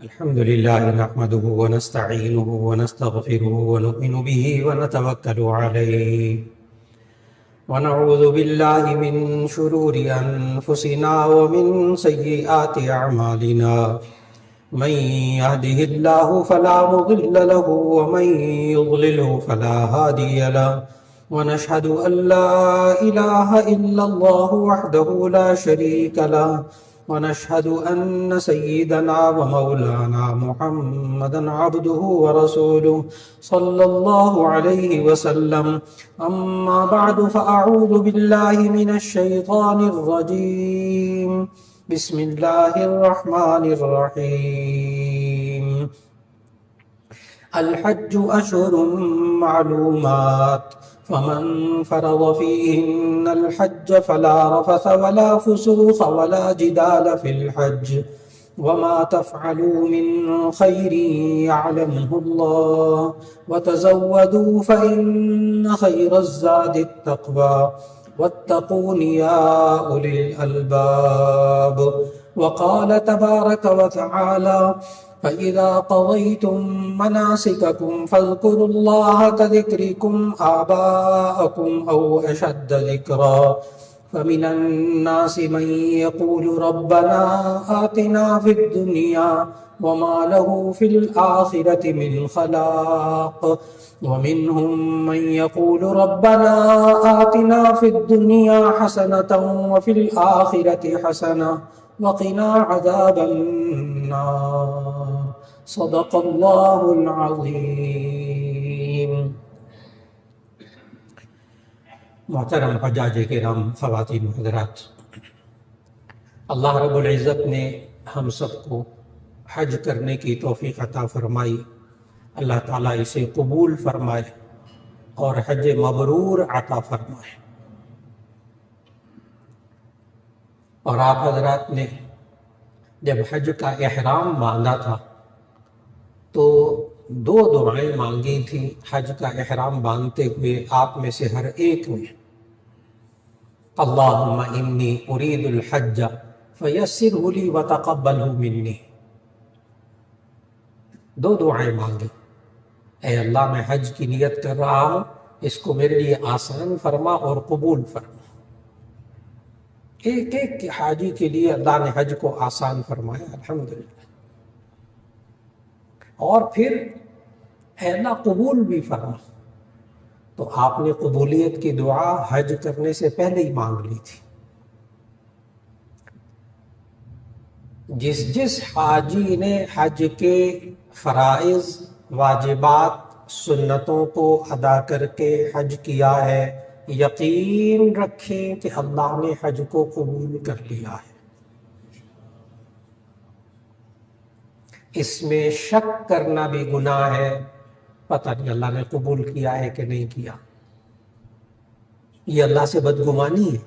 الحمد لله نحمده ونستعينه ونستغفره ونؤمن به ونتوكل عليه ونعوذ بالله من شرور أنفسنا ومن سيئات أعمالنا من يهده الله فلا مضل له ومن يضلله فلا هادي له ونشهد أن لا إله إلا الله وحده لا شريك له ونشهد أن سيدنا ومولانا محمدا عبده ورسوله صلى الله عليه وسلم. أما بعد فأعوذ بالله من الشيطان الرجيم. بسم الله الرحمن الرحيم. الحج أشهر معلومات فمن فرض فيهن الحج فلا رفث ولا فسوق ولا جدال في الحج وما تفعلوا من خير يعلمه الله وتزودوا فإن خير الزاد التقوى واتقون يا أولي الألباب. وقال تبارك وتعالى فإذا قضيتم مناسككم فاذكروا الله كذكركم آباءكم أو أشد ذكرا فمن الناس من يقول ربنا آتنا في الدنيا وما له في الآخرة من خلاق ومنهم من يقول ربنا آتنا في الدنيا حسنة وفي الآخرة حسنة وقنا عذاب النار. صدق اللہ العظیم. محترم حجاج کرام، خواتین و حضرات، اللہ رب العزت نے ہم سب کو حج کرنے کی توفیق عطا فرمائی. اللہ تعالیٰ اسے قبول فرمائے اور حج مبرور عطا فرمائے. اور آپ حضرات نے جب حج کا احرام باندھا تھا تو دو دعائیں مانگی تھیں حج کا احرام باندھتے ہوئے آپ میں سے ہر ایک نے. اللہم انی ارید الحج فیسرہ لی وتقبلہ منی. دو دعائیں مانگی. اے اللہ، میں حج کی نیت کر رہا ہوں، اس کو میرے لیے آسان فرما اور قبول فرما. ایک ایک حاجی کے لیے اللہ نے حج کو آسان فرمایا، الحمدللہ. اور پھر اے اللہ قبول بھی فرما. تو آپ نے قبولیت کی دعا حج کرنے سے پہلے ہی مانگ لی تھی. جس حاجی نے حج کے فرائض، واجبات، سنتوں کو ادا کر کے حج کیا ہے، یقین رکھیں کہ اللہ نے حج کو قبول کر لیا ہے. اس میں شک کرنا بھی گناہ ہے، پتہ نہیں اللہ نے قبول کیا ہے کہ نہیں کیا. یہ اللہ سے بدگمانی ہے.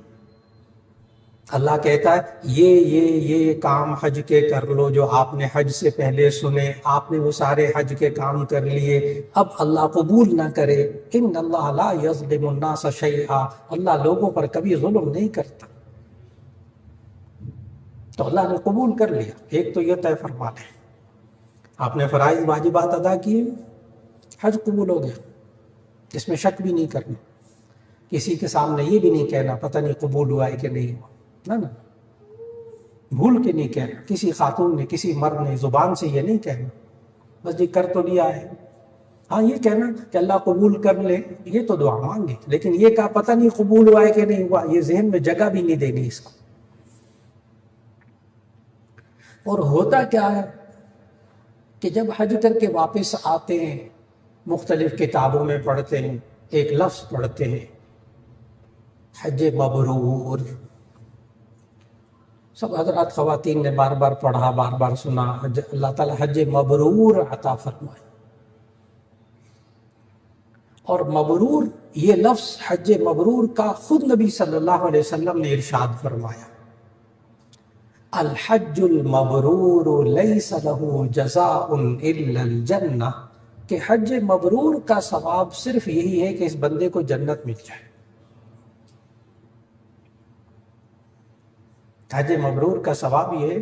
اللہ کہتا ہے یہ کام حج کے کر لو جو آپ نے حج سے پہلے سنے. آپ نے وہ سارے حج کے کام کر لیے، اب اللہ قبول نہ کرے. ان اللہ لا یظلم الناس شیئا. اللہ لوگوں پر کبھی ظلم نہیں کرتا. تو اللہ نے قبول کر لیا. ایک تو یہ طے فرما لیں، آپ نے فرائض واجبات ادا کیے، حج قبول ہو گیا. اس میں شک بھی نہیں کرنا. کسی کے سامنے یہ بھی نہیں کہنا پتہ نہیں قبول ہوا ہے کہ نہیں ہوا. نہ بھول کے نہیں کہنا. کسی خاتون نے، کسی مرد نے زبان سے یہ نہیں کہنا بس یہ کر تو لیا ہے. ہاں یہ کہنا کہ اللہ قبول کر لے، یہ تو دعا مانگے، لیکن یہ کہا پتہ نہیں قبول ہوا ہے کہ نہیں ہوا، یہ ذہن میں جگہ بھی نہیں دینی اس کو. اور ہوتا کیا ہے کہ جب حج کر کے واپس آتے ہیں، مختلف کتابوں میں پڑھتے ہیں، ایک لفظ پڑھتے ہیں حج مبرور. سب حضرات خواتین نے بار بار پڑھا، بار بار سنا. اللہ تعالیٰ حج مبرور عطا فرمائے. اور مبرور یہ لفظ حج مبرور کا خود نبی صلی اللہ علیہ وسلم نے ارشاد فرمایا، الحج المبرور لیس له جزاء الا الجنہ، کہ حج مبرور کا ثواب صرف یہی ہے کہ اس بندے کو جنت مل جائے. حج مبرور کا ثواب یہ ہے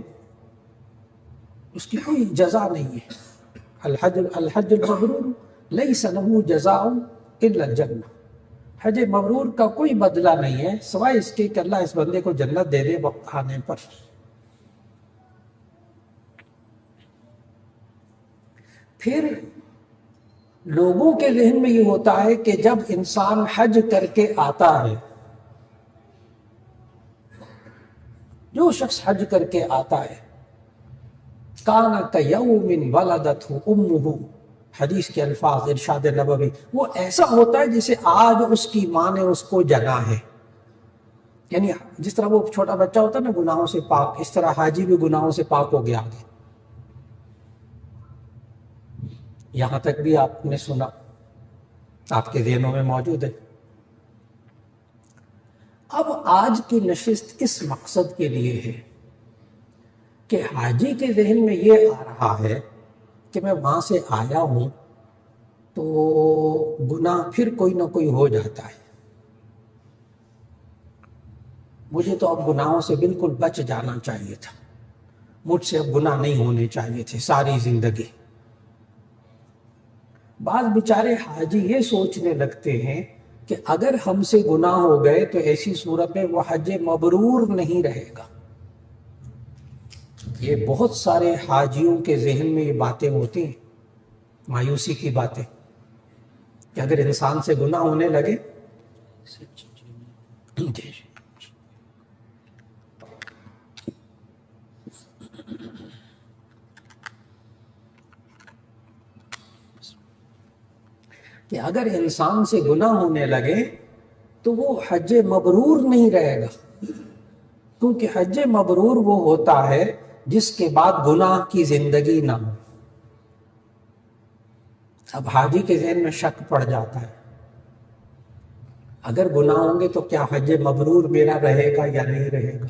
اس کی کوئی جزا نہیں ہے. الحج المبرور لیس له جزاء الا الجنہ. حج مبرور کا کوئی بدلہ نہیں ہے سوائے اس کے کہ اللہ اس بندے کو جنت دے دے وقت آنے پر. پھر لوگوں کے ذہن میں یہ ہوتا ہے کہ جب انسان حج کر کے آتا ہے، جو شخص حج کر کے آتا ہے، کان کیوم ولدتہ امہ، حدیث کے الفاظ ارشاد نبوی، وہ ایسا ہوتا ہے جسے آج اس کی ماں نے اس کو جنا ہے. یعنی جس طرح وہ چھوٹا بچہ ہوتا ہے نا گناہوں سے پاک، اس طرح حاجی بھی گناہوں سے پاک ہو گیا. یہاں تک بھی آپ نے سنا، آپ کے ذہنوں میں موجود ہے. اب آج کی نشست اس مقصد کے لیے ہے کہ حاجی کے ذہن میں یہ آ رہا ہے کہ میں وہاں سے آیا ہوں تو گناہ پھر کوئی نہ کوئی ہو جاتا ہے، مجھے تو اب گناہوں سے بالکل بچ جانا چاہیے تھا، مجھ سے اب گناہ نہیں ہونے چاہیے تھے ساری زندگی. بعض بیچارے حاجی یہ سوچنے لگتے ہیں کہ اگر ہم سے گناہ ہو گئے تو ایسی صورت میں وہ حج مبرور نہیں رہے گا. یہ بہت سارے حاجیوں کے ذہن میں یہ باتیں ہوتی ہیں، مایوسی کی باتیں، کہ اگر انسان سے گناہ ہونے لگے کہ اگر انسان سے گناہ ہونے لگے تو وہ حج مبرور نہیں رہے گا، کیونکہ حج مبرور وہ ہوتا ہے جس کے بعد گناہ کی زندگی نہ ہو. اب حاجی کے ذہن میں شک پڑ جاتا ہے، اگر گناہ ہوں گے تو کیا حج مبرور میرا رہے گا یا نہیں رہے گا.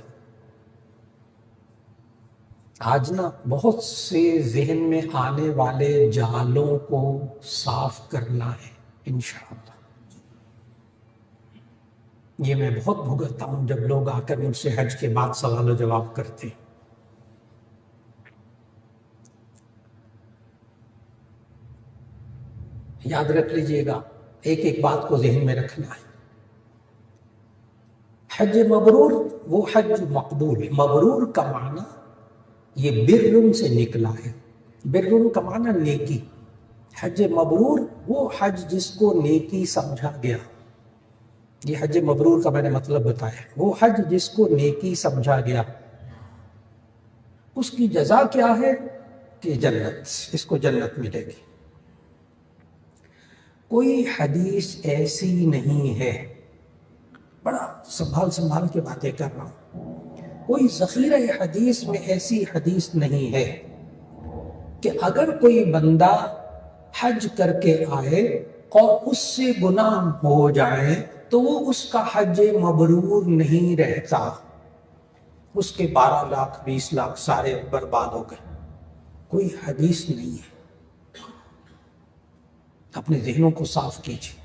آج نا بہت سے ذہن میں آنے والے جالوں کو صاف کرنا ہے انشاءاللہ. یہ میں بہت بھگتتا ہوں جب لوگ آ کر مجھ سے حج کے بعد سوال و جواب کرتے ہیں. یاد رکھ لیجئے گا، ایک ایک بات کو ذہن میں رکھنا ہے. حج مبرور وہ حج مقبول. مبرور کا معنی یہ برن سے نکلا ہے، برن کا معنی نیکی. حج مبرور وہ حج جس کو نیکی سمجھا گیا. یہ حج مبرور کا میں نے مطلب بتایا، وہ حج جس کو نیکی سمجھا گیا. اس کی جزا کیا ہے کہ جنت، اس کو جنت ملے گی. کوئی حدیث ایسی نہیں ہے، بڑا سنبھال کے باتیں کر رہا ہوں، کوئی ذخیرہ حدیث میں ایسی حدیث نہیں ہے کہ اگر کوئی بندہ حج کر کے آئے اور اس سے گناہ ہو جائے تو وہ اس کا حج مبرور نہیں رہتا، اس کے 12 لاکھ 20 لاکھ سارے برباد ہو گئے. کوئی حدیث نہیں ہے. اپنے ذہنوں کو صاف کیجیے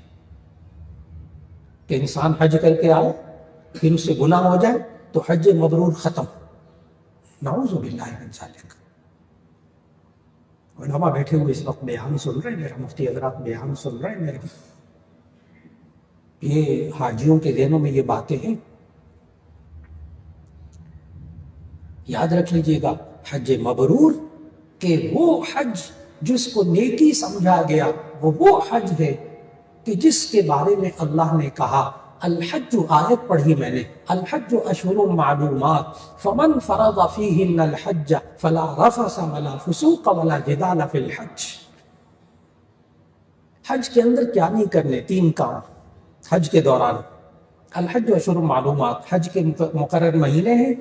کہ انسان حج کر کے آئے پھر اس سے گناہ ہو جائے تو حج مبرور ختم. نعوذ باللہ من ذالک. علماء بیٹھے ہوئے اس وقت بیان سن رہے ہیں، میرا مفتی حضرات بیان سن رہے ہیں میرے. یہ حاجیوں کے ذہنوں میں یہ باتیں ہیں. یاد رکھ لیجئے گا، حج مبرور کہ وہ حج جس کو نیکی سمجھا گیا وہ حج ہے کہ جس کے بارے میں اللہ نے کہا، الحج، آیت پڑھی میں نے، الحج اشہر معلومات فمن فرض فیہن الحج فلا رفث ولا فسوق ولا جدال فی الحج. حج کے اندر کیا نہیں کرنے، 3 کام حج کے دوران. الحج اشہر معلومات، حج کے مقرر مہینے ہیں.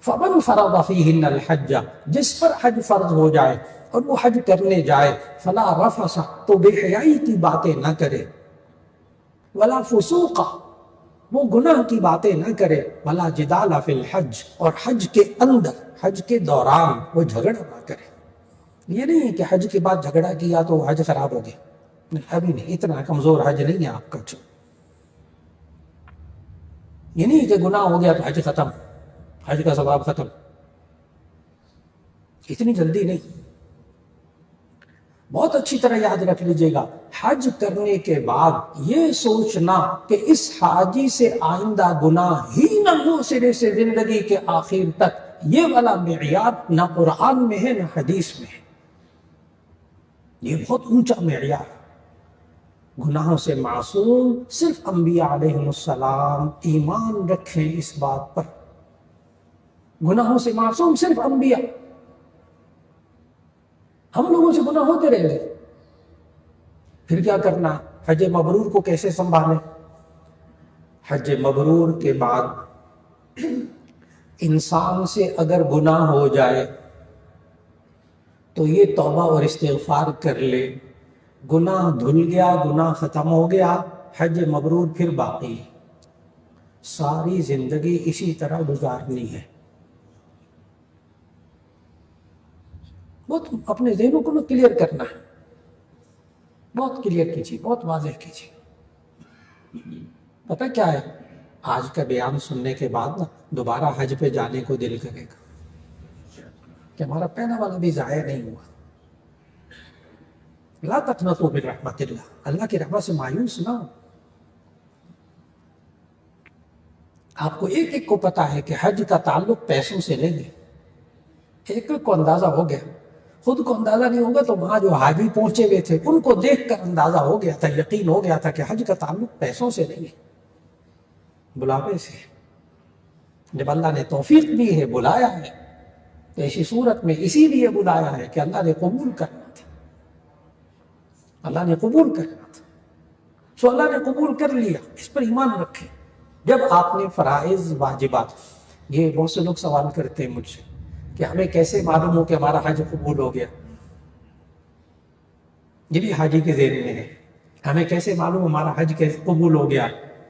فمن فرض فیہن الحج، جس پر حج فرض ہو جائے اور وہ حج کرنے جائے، فلا رفث، تو بے حیائی کی باتیں نہ کرے، ولا فسوق، وہ گناہ کی باتیں نہ کرے، ولا جدال فی الحج، اور حج کے اندر، حج کے دوران وہ جھگڑا نہ کرے. یہ نہیں ہے کہ حج کے بعد جھگڑا کیا تو حج خراب ہو گیا، ابھی نہیں، اتنا کمزور حج نہیں ہے آپ کا. یہ نہیں کہ گناہ ہو گیا تو حج ختم، حج کا ثواب ختم. اتنی جلدی نہیں. بہت اچھی طرح یاد رکھ لیجئے گا، حج کرنے کے بعد یہ سوچنا کہ اس حاجی سے آئندہ گناہ ہی نہ ہو سرے سے زندگی کے آخر تک، یہ والا معیار نہ قرآن میں ہے نہ حدیث میں ہے. یہ بہت اونچا معیار. گناہوں سے معصوم صرف انبیاء علیہ السلام. ایمان رکھیں اس بات پر، گناہوں سے معصوم صرف انبیاء. ہم لوگوں سے گناہ ہوتے رہیں گے، پھر کیا کرنا؟ حج مبرور کو کیسے سنبھالیں؟ حج مبرور کے بعد انسان سے اگر گناہ ہو جائے تو یہ توبہ اور استغفار کر لے، گناہ دھل گیا، گناہ ختم ہو گیا، حج مبرور پھر باقی. ساری زندگی اسی طرح گزارنی ہے. بہت اپنے ذہنوں کو کلیئر کرنا ہے، بہت کلیئر کیجیے، بہت واضح کیجیے. پتہ کیا ہے، آج کا بیان سننے کے بعد نا دوبارہ حج پہ جانے کو دل کرے گا کہ ہمارا پہلا والا بھی ضائع نہیں ہوا. لا تقنطوا من رحمت اللہ، اللہ کی رحمت سے مایوس نہ ہو. آپ کو ایک ایک کو پتا ہے کہ حج کا تعلق پیسوں سے نہیں ہے. ایک ایک کو اندازہ ہو گیا. خود کو اندازہ نہیں ہوگا تو وہاں جو حاجی پہنچے ہوئے تھے ان کو دیکھ کر اندازہ ہو گیا تھا، یقین ہو گیا تھا کہ حج کا تعلق پیسوں سے نہیں ہے، بلاوے سے. جب اللہ نے توفیق دی ہے، بلایا ہے، تو ایسی صورت میں اسی لیے بلایا ہے کہ اللہ نے قبول کرنا تھا، اللہ نے قبول کرنا تھا. سو اللہ نے قبول کر لیا، اس پر ایمان رکھیں. جب آپ نے فرائض واجبات، یہ بہت سے لوگ سوال کرتے ہیں مجھ سے کہ ہمیں کیسے معلوم ہو کہ ہمارا حج قبول ہو گیا؟ یہ بھی حاجی کے ذہن میں ہے، ہمیں کیسے معلوم ہمارا حج کیسے قبول ہو گیا؟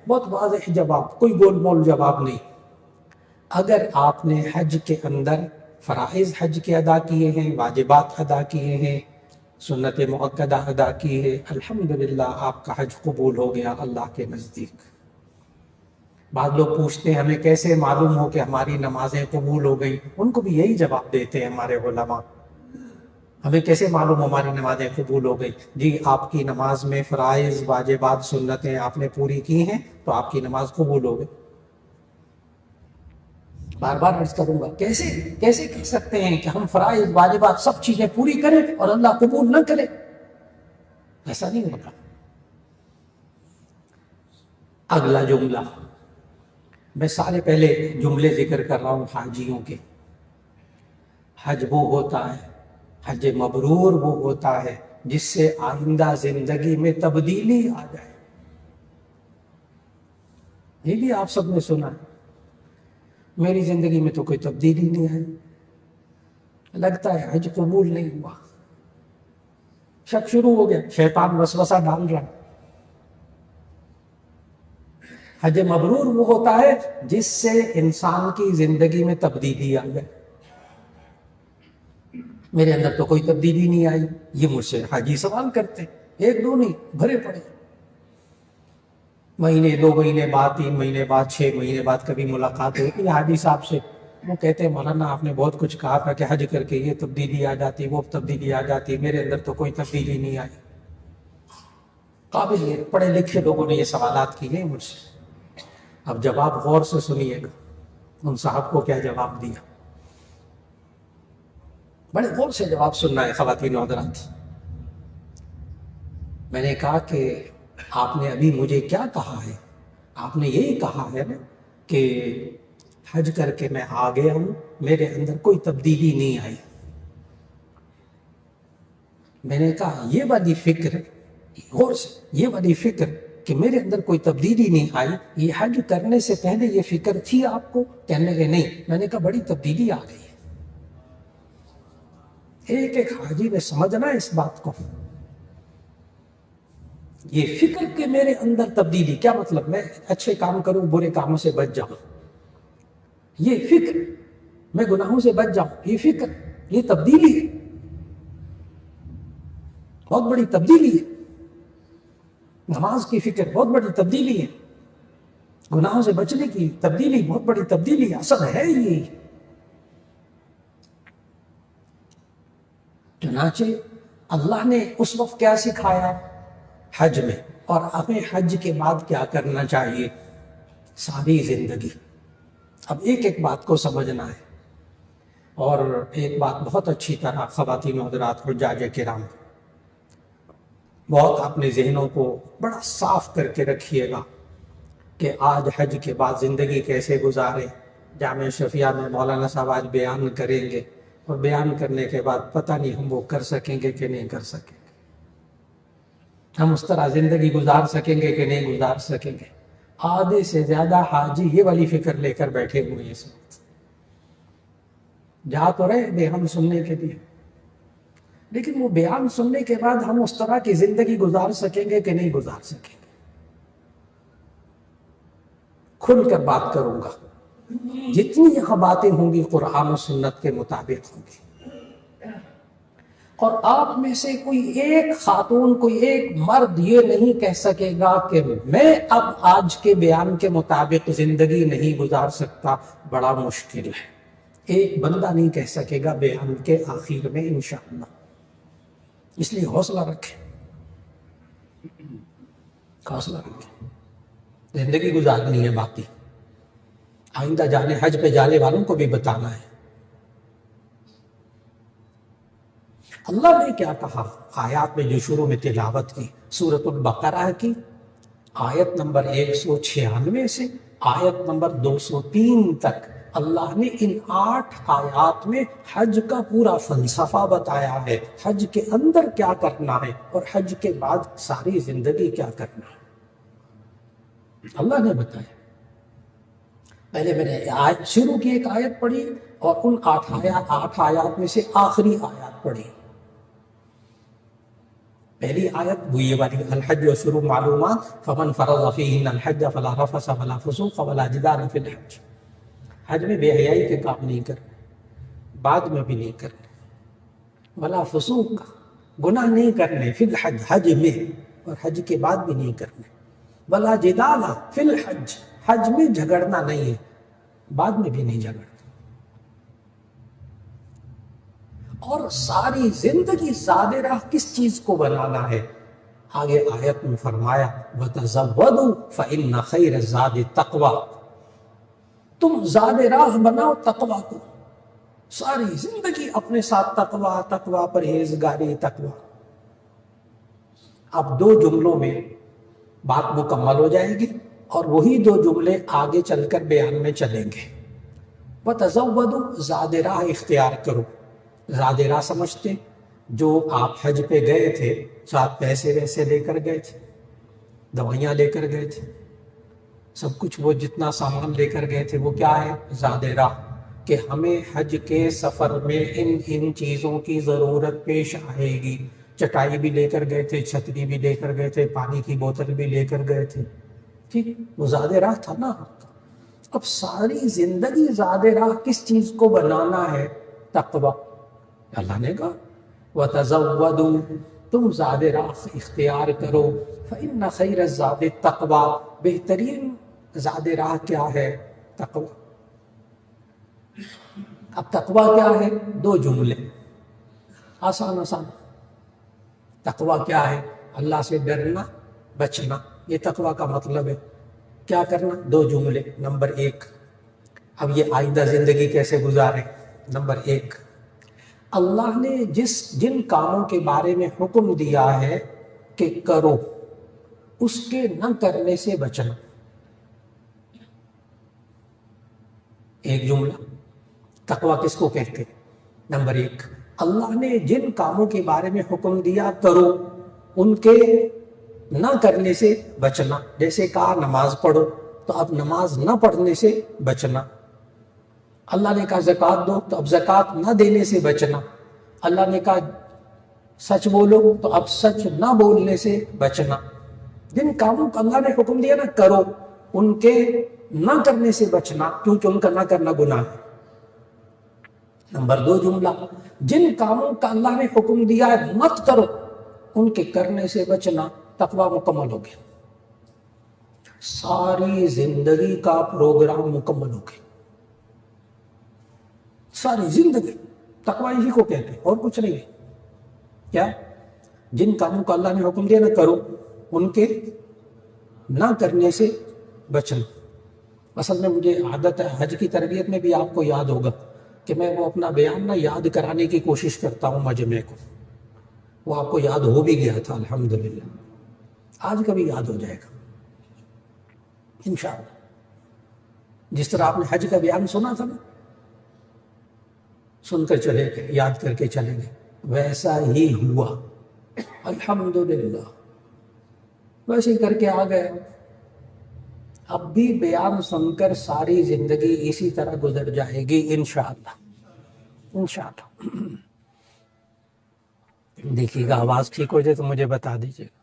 بہت واضح جواب، کوئی گول مول جواب نہیں. اگر آپ نے حج کے اندر فرائض حج کے ادا کیے ہیں، واجبات ادا کیے ہیں، سنت مؤکدہ ادا کی ہے، الحمدللہ آپ کا حج قبول ہو گیا اللہ کے نزدیک. بعض لوگ پوچھتے ہیں ہمیں کیسے معلوم ہو کہ ہماری نمازیں قبول ہو گئیں؟ ان کو بھی یہی جواب دیتے ہیں ہمارے علماء، ہمیں کیسے معلوم ہماری نمازیں قبول ہو گئی؟ جی آپ کی نماز میں فرائض واجبات سنتیں آپ نے پوری کی ہیں تو آپ کی نماز قبول ہو گئی. بار بار عرض کروں گا، کیسے کہہ سکتے ہیں کہ ہم فرائض واجبات سب چیزیں پوری کریں اور اللہ قبول نہ کرے؟ ایسا نہیں ہوگا. اگلا جملہ، میں سارے پہلے جملے ذکر کر رہا ہوں حاجیوں کے. حج وہ ہوتا ہے، حج مبرور وہ ہوتا ہے جس سے آئندہ زندگی میں تبدیلی آ جائے. یہ بھی آپ سب نے سنا ہے، میری زندگی میں تو کوئی تبدیلی نہیں آئی، لگتا ہے حج قبول نہیں ہوا. شک شروع ہو گیا، شیطان وسوسہ ڈال رہا. حج مبرور وہ ہوتا ہے جس سے انسان کی زندگی میں تبدیلی آ جائے. میرے اندر تو کوئی تبدیلی نہیں آئی، یہ مجھ سے حاجی سوال کرتے، ایک دو نہیں، بھرے پڑے. مہینے، 2 مہینے بعد، 3 مہینے بعد، 6 مہینے بعد کبھی ملاقات ہوتی ہے حاجی صاحب سے. وہ کہتے ہیں مولانا آپ نے بہت کچھ کہا تھا کہ حج کر کے یہ تبدیلی آ جاتی، وہ تبدیلی آ جاتی، میرے اندر تو کوئی تبدیلی نہیں آئی. قابل پڑھے لکھے لوگوں نے یہ سوالات کیے ہیں مجھ سے. اب جواب غور سے سنیے گا، ان صاحب کو کیا جواب دیا. بڑے غور سے جواب سننا ہے خواتین و حضرات. میں نے کہا کہ آپ نے ابھی مجھے کیا کہا ہے؟ آپ نے یہی کہا ہے نا کہ حج کر کے میں آ گیا ہوں، میرے اندر کوئی تبدیلی نہیں آئی. میں نے کہا یہ والی فکر، غور سے یہ والی فکر کہ میرے اندر کوئی تبدیلی نہیں آئی، یہ حج کرنے سے پہلے یہ فکر تھی آپ کو؟ کہنے لگے نہیں. میں نے کہا بڑی تبدیلی آ گئی ہے. ایک ایک حاجی نے سمجھنا اس بات کو. یہ فکر کہ میرے اندر تبدیلی، کیا مطلب میں اچھے کام کروں، برے کاموں سے بچ جاؤں، یہ فکر، میں گناہوں سے بچ جاؤں، یہ فکر، یہ تبدیلی ہے، بہت بڑی تبدیلی ہے. نماز کی فکر بہت بڑی تبدیلی ہے، گناہوں سے بچنے کی تبدیلی بہت بڑی تبدیلی ہے. اصل ہے یہ. چنانچہ اللہ نے اس وقت کیا سکھایا حج میں، اور ہمیں حج کے بعد کیا کرنا چاہیے ساری زندگی۔ اب ایک ایک بات کو سمجھنا ہے، اور ایک بات بہت اچھی طرح خواتین و حضرات حجاج کرام بہت اپنے ذہنوں کو بڑا صاف کر کے رکھیے گا کہ آج حج کے بعد زندگی کیسے گزاریں۔ جامعہ شفیہ میں مولانا صاحب آج بیان کریں گے، اور بیان کرنے کے بعد پتہ نہیں ہم وہ کر سکیں گے کہ نہیں کر سکیں گے، ہم اس طرح زندگی گزار سکیں گے کہ نہیں گزار سکیں گے۔ آدھے سے زیادہ حاجی یہ والی فکر لے کر بیٹھے ہوئے ہیں اس وقت، جا تو رہے بیان سننے کے لیے، لیکن وہ بیان سننے کے بعد ہم اس طرح کی زندگی گزار سکیں گے کہ نہیں گزار سکیں گے۔ کھل کر بات کروں گا، جتنی یہاں باتیں ہوں گی قرآن و سنت کے مطابق ہوں گی، اور آپ میں سے کوئی ایک خاتون، کوئی ایک مرد یہ نہیں کہہ سکے گا کہ میں اب آج کے بیان کے مطابق زندگی نہیں گزار سکتا، بڑا مشکل ہے۔ ایک بندہ نہیں کہہ سکے گا بیان کے آخر میں انشاءاللہ۔ اس لیے حوصلہ رکھیں، حوصلہ رکھیں، زندگی گزارنی ہے باقی۔ آئندہ جانے حج پہ جانے والوں کو بھی بتانا ہے۔ اللہ نے کیا کہا آیات میں جو شروع میں تلاوت کی، سورۃ البقرہ کی آیت نمبر 196 سے آیت نمبر 203 تک اللہ نے ان 8 آیات میں حج کا پورا فلسفہ بتایا ہے، حج کے اندر کیا کرنا ہے اور حج کے بعد ساری زندگی کیا کرنا ہے، اللہ نے بتایا۔ پہلے میں نے آیت شروع کی ایک آیت پڑھی، اور ان 8 آیات میں سے آخری آیات پڑھی۔ پہلی آیت وہ یہ والی الحج اشہر معلومات فمن فرض فیہن الحج فلا رفث ولا فسوق ولا جدال فی الحج۔ حج میں بے حیائی کے کام نہیں کرنے، بعد میں بھی نہیں کرنے، ولا فسوق گناہ نہیں کرنے فی الحج حج میں، اور حج کے بعد بھی نہیں کرنے، ولا جدال فی الحج حج میں جھگڑنا نہیں ہے، بعد میں بھی نہیں جھگڑنا۔ اور ساری زندگی زاد راہ کس چیز کو بنانا ہے؟ آگے آیت میں فرمایا وَتَزَوَّدُوا فَإِنَّ خَيْرَ الزَّادِ التَّقْوَىٰ، تم زاد راہ بناؤ تقویٰ کو، ساری زندگی اپنے ساتھ تقویٰ، تقویٰ پرہیزگاری، تقویٰ۔ اب 2 جملوں میں بات مکمل ہو جائے گی، اور وہی 2 جملے آگے چل کر بیان میں چلیں گے۔ وَتَزَوَّدُوا زاد راہ اختیار کرو۔ زاد راہ سمجھتے جو آپ حج پہ گئے تھے، ساتھ پیسے ویسے لے کر گئے تھے، دوائیاں لے کر گئے تھے، سب کچھ وہ جتنا سامان لے کر گئے تھے وہ کیا ہے؟ زاد راہ، کہ ہمیں حج کے سفر میں ان چیزوں کی ضرورت پیش آئے گی۔ چٹائی بھی لے کر گئے تھے، چھتری بھی لے کر گئے تھے، پانی کی بوتل بھی لے کر گئے تھے، ٹھیک، وہ زاد راہ تھا نا۔ اب ساری زندگی زاد راہ کس چیز کو بنانا ہے؟ تقویٰ۔ اللہ نے کہا وَتَزَوَّدُوا، تم زاد راہ اختیار کرو، فَإِنَّ خَيْرَ الزَّادِ التَّقْوَىٰ، بہترین زاد راہ کیا ہے؟ تقویٰ۔ اب تقویٰ کیا ہے؟ 2 جملے، آسان آسان۔ تقویٰ کیا ہے؟ اللہ سے ڈرنا، بچنا، یہ تقویٰ کا مطلب ہے۔ کیا کرنا؟ 2 جملے۔ نمبر 1، اب یہ آئندہ زندگی کیسے گزارے؟ نمبر 1، اللہ نے جن کاموں کے بارے میں حکم دیا ہے کہ کرو، اس کے نہ کرنے سے بچنا۔ ایک جملہ، تقویٰ کس کو کہتے ہیں؟ نمبر 1، اللہ نے جن کاموں کے بارے میں حکم دیا کرو، ان کے نہ کرنے سے بچنا۔ جیسے کہا نماز پڑھو، تو اب نماز نہ پڑھنے سے بچنا۔ اللہ نے کہا زکوٰۃ دو، تو اب زکوٰۃ نہ دینے سے بچنا۔ اللہ نے کہا سچ بولو، تو اب سچ نہ بولنے سے بچنا۔ جن کاموں کو اللہ نے حکم دیا نا کرو، ان کے نہ کرنے سے بچنا، کیونکہ ان کا نہ کرنا گناہ ہے۔ نمبر 2 جملہ، جن کاموں کا اللہ نے حکم دیا ہے مت کرو، ان کے کرنے سے بچنا۔ تقویٰ مکمل ہو گیا، ساری زندگی کا پروگرام مکمل ہو گیا۔ ساری زندگی تقویٰ اسی کو کہتے ہیں، اور کچھ نہیں ہے۔ کیا؟ جن کاموں کو اللہ نے حکم دیا نہ کرو ان کے نہ کرنے سے بچنا۔ اصل میں مجھے عادت ہے حج کی تربیت میں بھی آپ کو یاد ہوگا کہ میں وہ اپنا بیان نہ یاد کرانے کی کوشش کرتا ہوں مجمع کو، وہ آپ کو یاد ہو بھی گیا تھا الحمدللہ، آج کا بھی یاد ہو جائے گا انشاءاللہ۔ جس طرح آپ نے حج کا بیان سنا تھا نا، سن کر چلے گئے، یاد کر کے چلے گئے، ویسا ہی ہوا الحمدللہ، ویسے ہی کر کے آ گئے۔ اب بھی بیان سن کر ساری زندگی اسی طرح گزر جائے گی انشاءاللہ، انشاءاللہ۔ دیکھیے گا آواز ٹھیک ہو جائے تو مجھے بتا دیجیے گا۔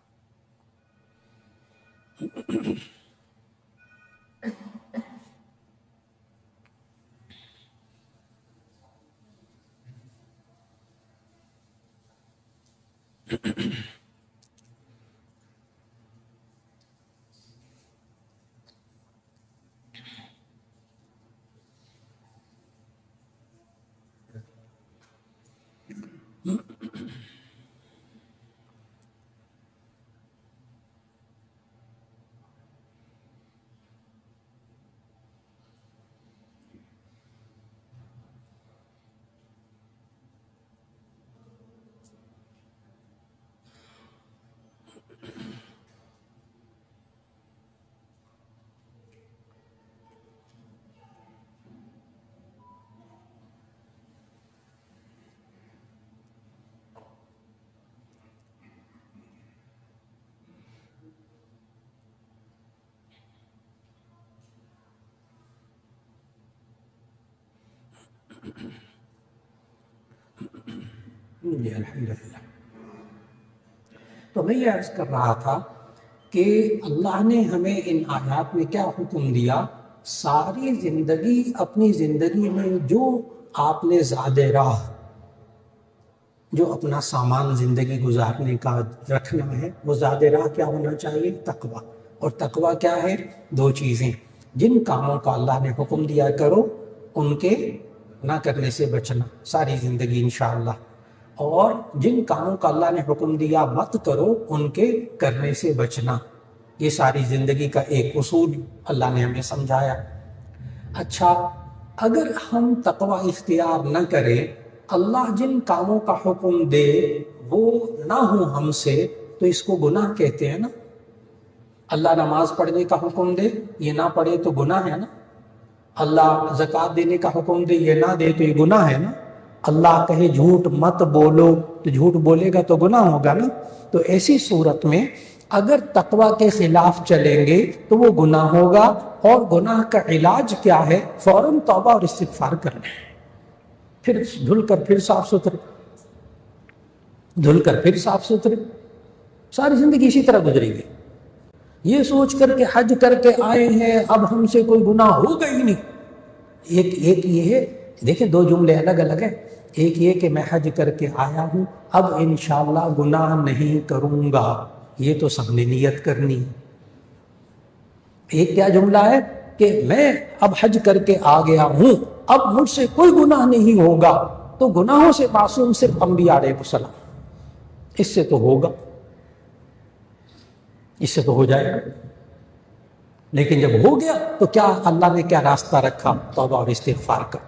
جی الحمدللہ۔ تو میں یہ عرض کر رہا تھا کہ اللہ نے ہمیں ان آیات میں کیا حکم دیا، ساری زندگی اپنی زندگی میں جو آپ نے زاد راہ، جو اپنا سامان زندگی گزارنے کا رکھنا ہے، وہ زاد راہ کیا ہونا چاہیے؟ تقویٰ۔ اور تقویٰ کیا ہے؟ دو چیزیں، جن کاموں کا اللہ نے حکم دیا کرو ان کے نہ کرنے سے بچنا ساری زندگی انشاءاللہ، اور جن کاموں کا اللہ نے حکم دیا مت کرو ان کے کرنے سے بچنا، یہ ساری زندگی کا ایک اصول اللہ نے ہمیں سمجھایا۔ اچھا، اگر ہم تقویٰ اختیار نہ کریں، اللہ جن کاموں کا حکم دے وہ نہ ہو ہم سے، تو اس کو گناہ کہتے ہیں نا۔ اللہ نماز پڑھنے کا حکم دے، یہ نہ پڑھے تو گناہ ہے نا۔ اللہ زکوٰۃ دینے کا حکم دے، یہ نہ دے تو یہ گناہ ہے نا۔ اللہ کہے جھوٹ مت بولو تو جھوٹ بولے گا تو گناہ ہوگا نا۔ تو ایسی صورت میں اگر تقویٰ کے خلاف چلیں گے تو وہ گناہ ہوگا، اور گناہ کا علاج کیا ہے؟ فوراً توبہ اور استغفار کرنا، پھر دھل کر پھر صاف ستھرے، دھل کر پھر صاف ستھرے، ساری زندگی اسی طرح گزرے گی۔ یہ سوچ کر کے حج کر کے آئے ہیں اب ہم سے کوئی گناہ ہوگا ہی نہیں۔ ایک یہ ہے، دیکھیں دو جملے الگ الگ ہیں، ایک یہ کہ میں حج کر کے آیا ہوں اب انشاءاللہ گناہ نہیں کروں گا، یہ تو سب نے نیت کرنی ہے۔ ایک کیا جملہ ہے کہ میں اب حج کر کے آ گیا ہوں اب مجھ سے کوئی گناہ نہیں ہوگا، تو گناہوں سے معصوم صرف انبیاء علیہ السلام، اس سے تو ہوگا، اس سے تو ہو جائے گا۔ لیکن جب ہو گیا تو کیا اللہ نے کیا راستہ رکھا؟ توبہ اور استغفار کا۔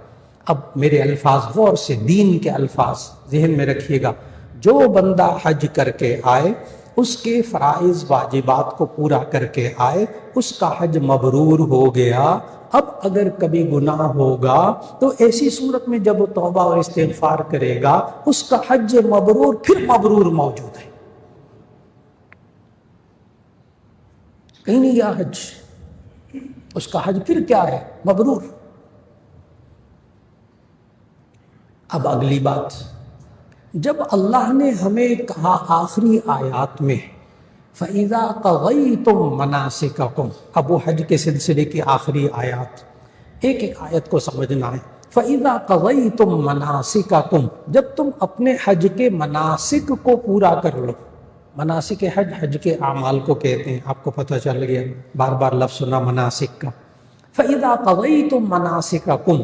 اب میرے الفاظ غور سے، دین کے الفاظ ذہن میں رکھیے گا، جو بندہ حج کر کے آئے، اس کے فرائض واجبات کو پورا کر کے آئے، اس کا حج مبرور ہو گیا۔ اب اگر کبھی گناہ ہوگا تو ایسی صورت میں جب وہ توبہ اور استغفار کرے گا، اس کا حج مبرور پھر مبرور موجود ہے، کہیں نہیں گیا حج، اس کا حج پھر کیا ہے؟ مبرور۔ اب اگلی بات، جب اللہ نے ہمیں کہا آخری آیات میں فَإِذَا قَضَيْتُم مَنَاسِكَكُمْ، اب وہ حج کے سلسلے کی آخری آیات، ایک ایک آیت کو سمجھنا ہے۔ فَإِذَا قَضَيْتُم مَنَاسِكَكُمْ، جب تم اپنے حج کے مناسک کو پورا کر لو، مناسک حج حج کے اعمال کو کہتے ہیں، آپ کو پتہ چل گیا، بار بار لفظ سنا مناسک کا۔ فَإِذَا قَضَيْتُم مَنَاسِكَكُمْ،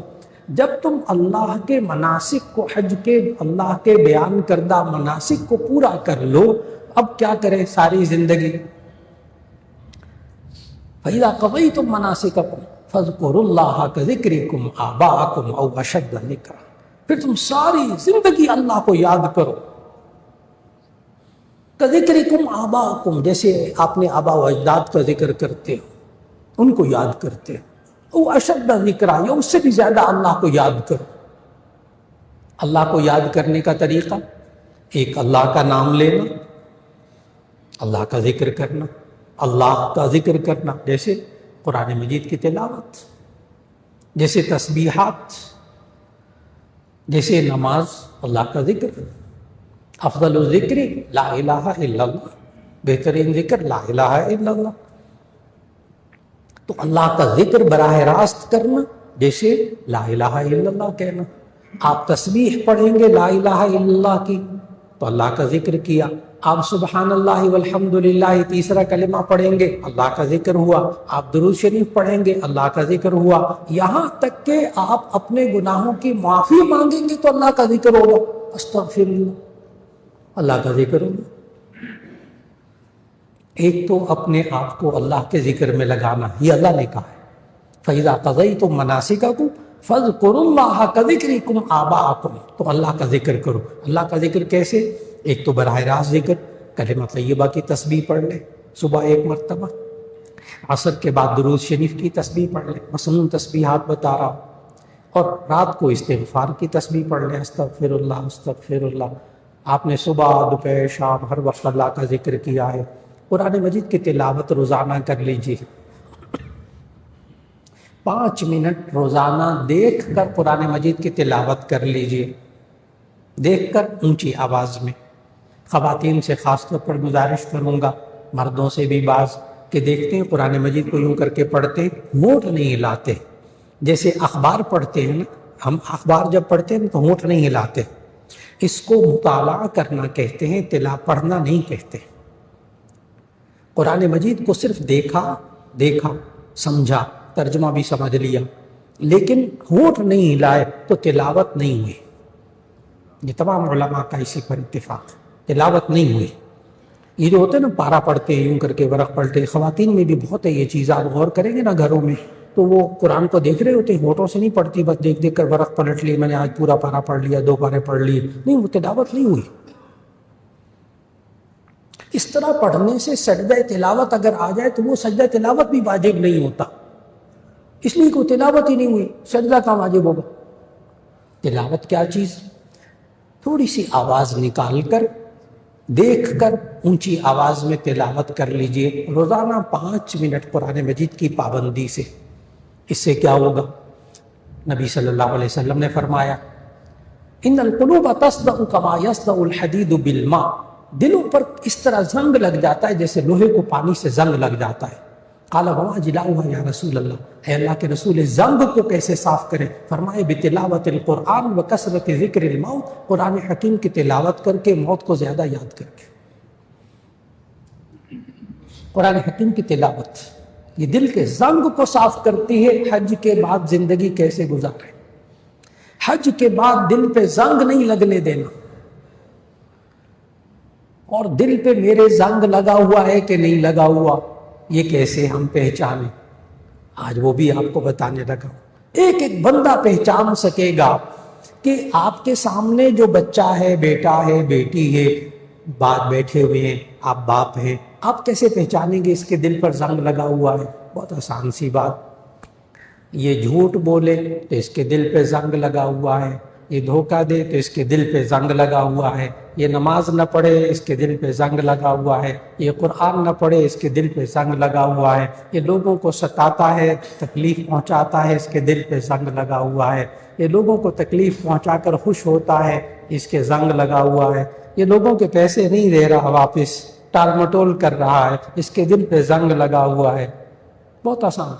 جب تم اللہ کے مناسک کو، حج کے اللہ کے بیان کردہ مناسک کو پورا کر لو، اب کیا کرے ساری زندگی؟ فَإِذَا قَضَيْتُم مَنَاسِكَكُمْ فَاذْكُرُوا اللَّهَ كَذِكْرِكُمْ آبَاءَكُمْ أَوْ أَشَدَّ ذِكْرًا، پھر تم ساری زندگی اللہ کو یاد کرو. کذکرکم آباءکم، جیسے آپ نے آبا و اجداد کا ذکر کرتے ہو، ان کو یاد کرتے ہو. او اشد ذکر، یا اس سے بھی زیادہ اللہ کو یاد کرو. اللہ کو یاد کرنے کا طریقہ ایک اللہ کا نام لینا، اللہ کا ذکر کرنا، اللہ کا ذکر کرنا، جیسے قرآن مجید کی تلاوت، جیسے تسبیحات، جیسے نماز، اللہ کا ذکر. افضل الذکر لا الہ الا اللہ، بہترین ذکر لا الہ الا اللہ. تو اللہ کا ذکر براہ راست کرنا، جیسے لا الہ الا اللہ کہنا. آپ تسبیح پڑھیں گے لا الہ الا اللہ کی تو اللہ کا ذکر کیا. آپ سبحان اللہ والحمد للہ تیسرا کلمہ پڑھیں گے، اللہ کا ذکر ہوا. آپ درود شریف پڑھیں گے، اللہ کا ذکر ہوا. یہاں تک کہ آپ اپنے گناہوں کی معافی مانگیں گے تو اللہ کا ذکر ہوگا، استغفر اللہ، اللہ کا ذکر ہوگا. ایک تو اپنے آپ کو اللہ کے ذکر میں لگانا، یہ اللہ نے کہا ہے فَإِذَا قَضَيْتُم مَنَاسِكَكُمْ فَاذْكُرُوا اللَّهَ كَذِكْرِكُمْ آبَاءَكُمْ. تو اللہ کا ذکر کرو. اللہ کا ذکر کیسے؟ ایک تو براہ راست ذکر، کلمہ طیبہ کی تسبیح پڑھ لیں صبح 1 مرتبہ، عصر کے بعد درود شریف کی تسبیح پڑھ لیں، مسنون تسبیحات بتا رہا ہوں، اور رات کو استغفار کی تسبیح پڑھ لیں، استغفر اللہ استغفر اللہ. آپ نے صبح دوپہر شام ہر وقت اللہ کا ذکر کیا ہے. قرآن مجید کی تلاوت روزانہ کر لیجیے، 5 منٹ روزانہ دیکھ کر قرآن مجید کی تلاوت کر لیجیے، دیکھ کر اونچی آواز میں. خواتین سے خاص طور پر گزارش کروں گا، مردوں سے بھی بعض، کہ دیکھتے ہیں قرآن مجید کو یوں کر کے پڑھتے ہیں، ہونٹ نہیں ہلاتے. جیسے اخبار پڑھتے ہیں نا، ہم اخبار جب پڑھتے ہیں تو ہونٹ نہیں ہلاتے. اس کو مطالعہ کرنا کہتے ہیں، پڑھنا نہیں کہتے. قرآن مجید کو صرف دیکھا سمجھا، ترجمہ بھی سمجھ لیا، لیکن ہونٹ نہیں ہلائے تو تلاوت نہیں ہوئی. یہ تمام علماء کا اسی پر اتفاق، تلاوت نہیں ہوئی. یہ جو ہوتے ہیں نا پارا پڑھتے ہیں یوں کر کے، ورق پلٹے، خواتین میں بھی بہت ہے یہ چیز. آپ غور کریں گے نا گھروں میں تو وہ قرآن کو دیکھ رہے ہوتے ہیں، ہونٹوں سے نہیں پڑھتی، بس دیکھ دیکھ کر ورق پلٹ لی، میں نے آج پورا پارا پڑھ لیا، 2 پارے پڑھ لیے. نہیں، وہ تلاوت نہیں ہوئی. اس طرح پڑھنے سے سجدہ تلاوت اگر آ جائے تو وہ سجدہ تلاوت بھی واجب نہیں ہوتا، اس لیے کوئی تلاوت ہی نہیں ہوئی، سجدہ کا واجب ہوگا. تلاوت کیا چیز؟ تھوڑی سی آواز نکال کر، دیکھ کر اونچی آواز میں تلاوت کر لیجئے روزانہ 5 منٹ قرآن مجید کی پابندی سے. اس سے کیا ہوگا؟ نبی صلی اللہ علیہ وسلم نے فرمایا ان القلوب تصدع کما یصدع الحدید بالماء، دلوں پر اس طرح زنگ لگ جاتا ہے جیسے لوہے کو پانی سے زنگ لگ جاتا ہے. قال وما جلاؤها یا رسول اللہ، اے اللہ کے رسول زنگ کو کیسے صاف کریں؟ فرمائے بتلاوت القرآن وکثرت ذکر الموت، قرآن حکیم کی تلاوت کر کے، موت کو زیادہ یاد کر کے. قرآن حکیم کی تلاوت یہ دل کے زنگ کو صاف کرتی ہے. حج کے بعد زندگی کیسے گزارے؟ حج کے بعد دل پہ زنگ نہیں لگنے دینا. اور دل پہ میرے زنگ لگا ہوا ہے کہ نہیں لگا ہوا، یہ کیسے ہم پہچانیں؟ آج وہ بھی آپ کو بتانے لگا. ایک ایک بندہ پہچان سکے گا کہ آپ کے سامنے جو بچہ ہے، بیٹا ہے، بیٹی ہے، بات بیٹھے ہوئے ہیں، آپ باپ ہیں، آپ کیسے پہچانیں گے اس کے دل پر زنگ لگا ہوا ہے؟ بہت آسان سی بات. یہ جھوٹ بولے تو اس کے دل پہ زنگ لگا ہوا ہے، یہ دھوکہ دے تو اس کے دل پہ زنگ لگا ہوا ہے، یہ نماز نہ پڑھے اس کے دل پہ زنگ لگا ہوا ہے، یہ قرآن نہ پڑھے اس کے دل پہ زنگ لگا ہوا ہے، یہ لوگوں کو ستاتا ہے، تکلیف پہنچاتا ہے، اس کے دل پہ زنگ لگا ہوا ہے، یہ لوگوں کو تکلیف پہنچا کر خوش ہوتا ہے، اس کے زنگ لگا ہوا ہے، یہ لوگوں کے پیسے نہیں دے رہا واپس، ٹال مٹول کر رہا ہے، اس کے دل پہ زنگ لگا ہوا ہے. بہت آسان.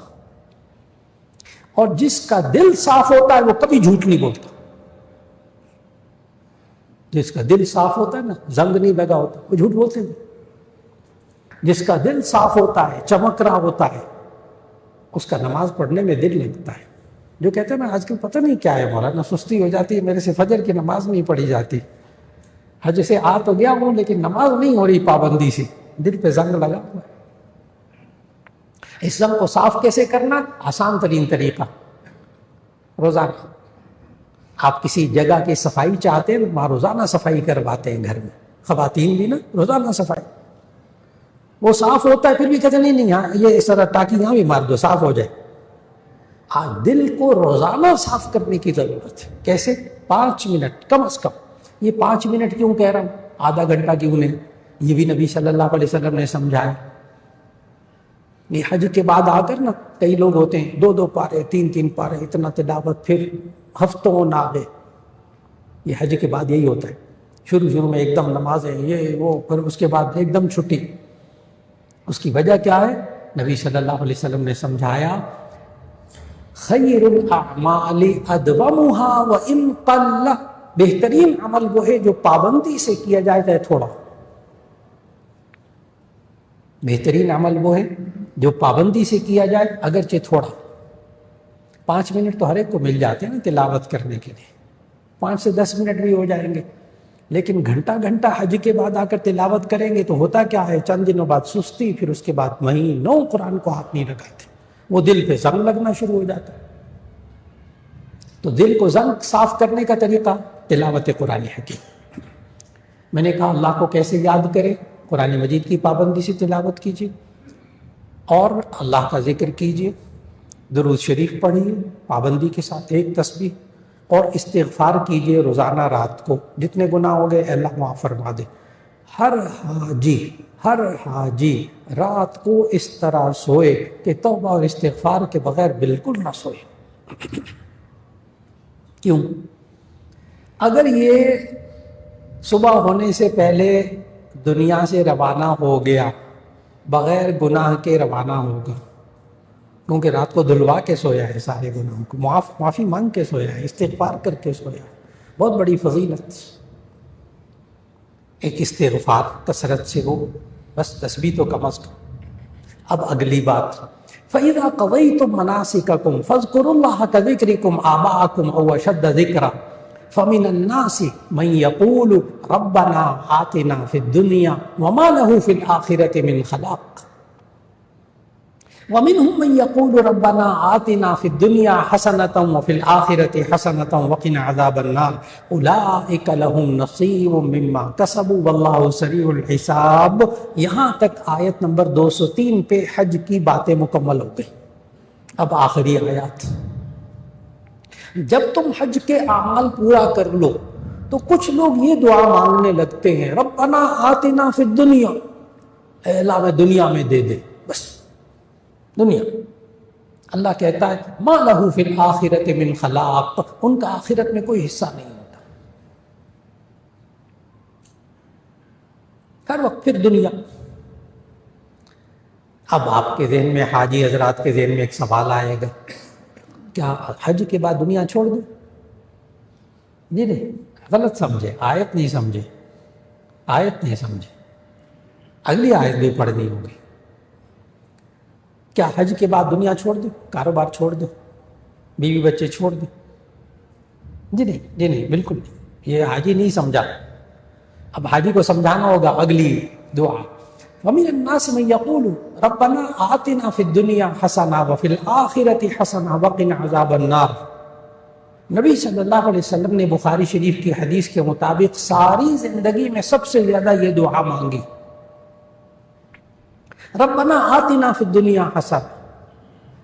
اور جس کا دل صاف ہوتا ہے وہ کبھی جھوٹ نہیں بولتا. جس کا دل صاف ہوتا ہے نا، زنگ نہیں لگا ہوتا، وہ جھوٹ بولتے ہیں. جس کا دل صاف ہوتا ہے، چمک رہا ہوتا ہے، اس کا نماز پڑھنے میں دل لگتا ہے. جو کہتے ہیں نا آج کل پتہ نہیں کیا ہے مولانا، سستی ہو جاتی ہے، میرے سے فجر کی نماز نہیں پڑھی جاتی، حج سے آ تو گیا ہوں لیکن نماز نہیں ہو رہی پابندی سے، دل پہ زنگ لگا ہوا ہے۔ اس زنگ کو صاف کیسے کرنا؟ آسان ترین طریقہ، روزانہ آپ کسی جگہ کی صفائی چاہتے ہیں، وہاں روزانہ صفائی کرواتے ہیں گھر میں، خواتین بھی نا روزانہ صفائی، وہ صاف ہوتا ہے پھر بھی کہتے ہیں نہیں ہاں یہ اس طرح ٹاکی یہاں بھی مار دو صاف ہو جائے۔ آج دل کو روزانہ صاف کرنے کی ضرورت ہے۔ کیسے؟ 5 منٹ کم از کم۔ یہ 5 منٹ کیوں کہہ رہا ہوں، آدھا گھنٹہ کیوں نہیں؟ یہ بھی نبی صلی اللہ علیہ وسلم نے سمجھایا۔ یہ حج کے بعد آ کر نا کئی لوگ ہوتے ہیں 2 پارے 3 پارے اتنا تلاوت، پھر ہفتوں ناغے۔ یہ حج کے بعد یہی ہوتا ہے، شروع میں ایک دم نمازیں یہ وہ، پھر اس کے بعد ایک دم چھٹی۔ اس کی وجہ کیا ہے؟ نبی صلی اللہ علیہ وسلم نے سمجھایا خیر الاعمال ادومها وان قل، بہترین عمل وہ ہے جو پابندی سے کیا جائے چاہے تھوڑا۔ بہترین عمل وہ ہے جو پابندی سے کیا جائے اگرچہ تھوڑا۔ 5 منٹ تو ہر ایک کو مل جاتے ہیں نا تلاوت کرنے کے لیے، 5 سے 10 منٹ بھی ہو جائیں گے، لیکن گھنٹہ حج کے بعد آ کر تلاوت کریں گے تو ہوتا کیا ہے؟ چند دنوں بعد سستی، پھر اس کے بعد مہینوں قرآن کو ہاتھ نہیں لگاتے، وہ دل پہ زنگ لگنا شروع ہو جاتا ہے۔ تو دل کو زنگ صاف کرنے کا طریقہ تلاوت قرآن حکیم۔ میں نے کہا اللہ کو کیسے یاد کرے؟ قرآن مجید کی پابندی سے تلاوت کیجیے، اور اللہ کا ذکر کیجیے، درود شریف پڑھیے پابندی کے ساتھ 1 تسبیح، اور استغفار کیجیے روزانہ رات کو، جتنے گناہ ہو گئے اللہ معاف فرما دے۔ ہر حاجی رات کو اس طرح سوئے کہ توبہ اور استغفار کے بغیر بالکل نہ سوئے۔ کیوں؟ اگر یہ صبح ہونے سے پہلے دنیا سے روانہ ہو گیا، بغیر گناہ کے روانہ ہوگا، کیونکہ رات کو دھلوا کے سویا ہے، سارے گناہوں کو معافی مانگ کے سویا ہے، استغفار کر کے سویا ہے، بہت بڑی فضیلت۔ ایک استغفار کثرت سے ہو، بس تسبیح تو کم از کم۔ اب اگلی بات، فَإِذَا قَضَيْتُم مَنَاسِكَكُمْ فَاذْكُرُوا اللَّهَ كَذِكْرِكُمْ آبَاءَكُمْ أَوْ أَشَدَّ ذِكْرًا فَمِنَ النَّاسِ مَن يَقُولُ رَبَّنَا آتِنَا فِي الدُّنْيَا وَمَا لَهُ فِي الْآخِرَةِ مِنْ خَلَاقٍ وَمِنْهُمْ مَن يَقُولُ رَبَّنَا آتِنَا فِي الدُّنْيَا حَسَنَةً وَفِي الْآخِرَةِ حَسَنَةً وَقِنَا عَذَابَ النَّارِ أُولَٰئِكَ لَهُمْ نَصِيبٌ مِّمَّا كَسَبُوا وَاللَّهُ سَرِيعُ الْحِسَابِ۔ یہاں تک آیت نمبر 203 پہ حج کی باتیں مکمل ہو گئی۔ اب آخری آیات، جب تم حج کے اعمال پورا کر لو تو کچھ لوگ یہ دعا مانگنے لگتے ہیں، ربنا آتنا فی الدنیا، اے اللہ میں دنیا میں دے دے، بس دنیا۔ اللہ کہتا ہے ما لہ فی الآخرۃ من خلاق، ان کا آخرت میں کوئی حصہ نہیں ہوتا، ہر وقت پھر دنیا۔ اب آپ کے ذہن میں، حاجی حضرات کے ذہن میں ایک سوال آئے گا، کیا حج کے بعد دنیا چھوڑ دوں؟ جی نہیں، غلط سمجھے، آیت نہیں سمجھے، آیت نہیں سمجھے، اگلی آیت بھی پڑھنی ہوگی۔ کیا حج کے بعد دنیا چھوڑ دو، کاروبار چھوڑ دو، بیوی بچے چھوڑ دو؟ جی نہیں بالکل نہیں، یہ حاجی نہیں سمجھا۔ اب حاجی کو سمجھانا ہوگا اگلی دعا، وَمِنَ النَّاسِ مَن يَقُولُ رَبَّنَا آتِنَا فِي الدُّنْيَا حَسَنَةً وَفِي الْآخِرَةِ حَسَنَةً وَقِنَا عَذَابَ النَّارِ۔ نبی صلی اللہ علیہ وسلم نے بخاری شریف کی حدیث کے مطابق ساری زندگی میں سب سے زیادہ یہ دعا مانگی، ربنا آتنا فی الدنیا حسنہ،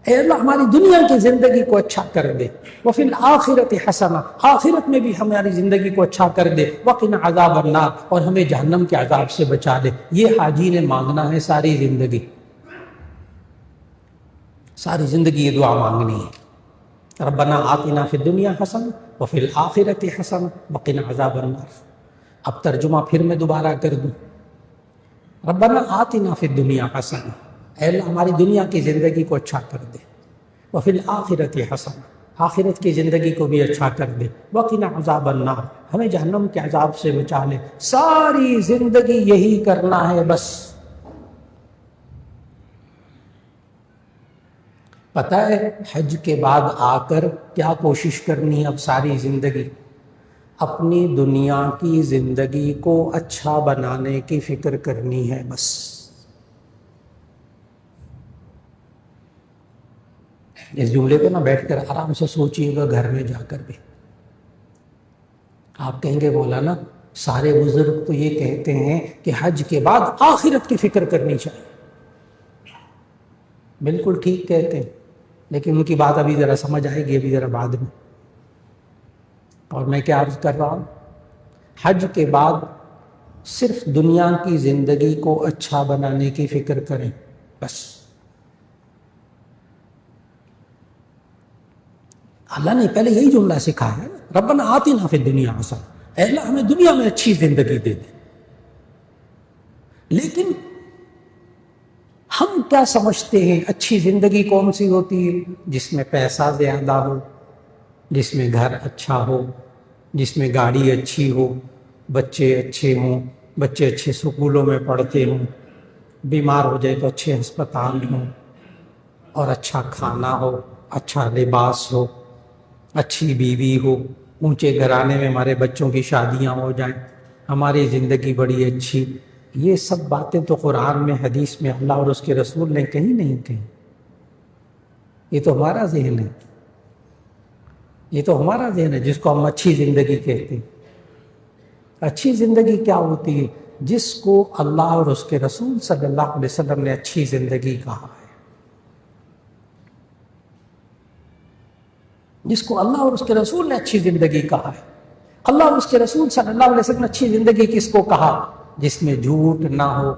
اے اللہ ہماری دنیا کی زندگی کو اچھا کر دے، وفی الآخرۃ حسنہ، آخرت میں بھی ہماری زندگی کو اچھا کر دے، وقنا عذاب النار، اور ہمیں جہنم کے عذاب سے بچا دے۔ یہ حاجی نے مانگنا ہے ساری زندگی، ساری زندگی یہ دعا مانگنی ہے، ربنا آتنا فی الدنیا حسنہ وفی الآخرۃ حسنہ وقنا عذاب النار۔ اب ترجمہ پھر میں دوبارہ کر دوں، ربنا آتنا فی الدنیا حسنہ، اے اللہ ہماری دنیا کی زندگی کو اچھا کر دے، وفی الآخرۃ حسنہ، آخرت کی زندگی کو بھی اچھا کر دے، وقنا عذاب النار، ہمیں جہنم کے عذاب سے بچا لے۔ ساری زندگی یہی کرنا ہے بس۔ پتہ ہے حج کے بعد آ کر کیا کوشش کرنی ہے اب ساری زندگی؟ اپنی دنیا کی زندگی کو اچھا بنانے کی فکر کرنی ہے بس۔ اس جملے کو نہ بیٹھ کر آرام سے سوچئے گا گھر میں جا کر بھی۔ آپ کہیں گے مولانا سارے بزرگ تو یہ کہتے ہیں کہ حج کے بعد آخرت کی فکر کرنی چاہیے۔ بالکل ٹھیک کہتے ہیں، لیکن ان کی بات ابھی ذرا سمجھ آئے گی ابھی ذرا بعد میں۔ اور میں کیا عرض کر رہا ہوں، حج کے بعد صرف دنیا کی زندگی کو اچھا بنانے کی فکر کریں بس۔ اللہ نے پہلے یہی جملہ سکھایا ہے، ربنا آتنا فی الدنیا حسنہ، اے اللہ ہمیں دنیا میں اچھی زندگی دے دے۔ لیکن ہم کیا سمجھتے ہیں اچھی زندگی کون سی ہوتی ہے؟ جس میں پیسہ زیادہ ہو، جس میں گھر اچھا ہو، جس میں گاڑی اچھی ہو، بچے اچھے ہوں، بچے اچھے سکولوں میں پڑھتے ہوں، بیمار ہو جائے تو اچھے ہسپتال ہوں، اور اچھا کھانا ہو، اچھا لباس ہو، اچھی بیوی ہو، اونچے گھرانے میں ہمارے بچوں کی شادیاں ہو جائیں، ہماری زندگی بڑی اچھی۔ یہ سب باتیں تو قرآن میں حدیث میں اللہ اور اس کے رسول نے کہیں نہیں کہیں۔ یہ تو ہمارا ذہن ہے، یہ تو ہمارا ذہن ہے جس کو ہم اچھی زندگی کہتے ہیں۔ اچھی زندگی کیا ہوتی ہے؟ جس کو اللہ اور اس کے رسول صلی اللہ علیہ وسلم نے اچھی زندگی کہا ہے، جس کو اللہ اور اس کے رسول نے اچھی زندگی کہا ہے۔ اللہ اور اس کے رسول صلی اللہ علیہ وسلم نے اچھی زندگی کس کو کہا؟ جس میں جھوٹ نہ ہو،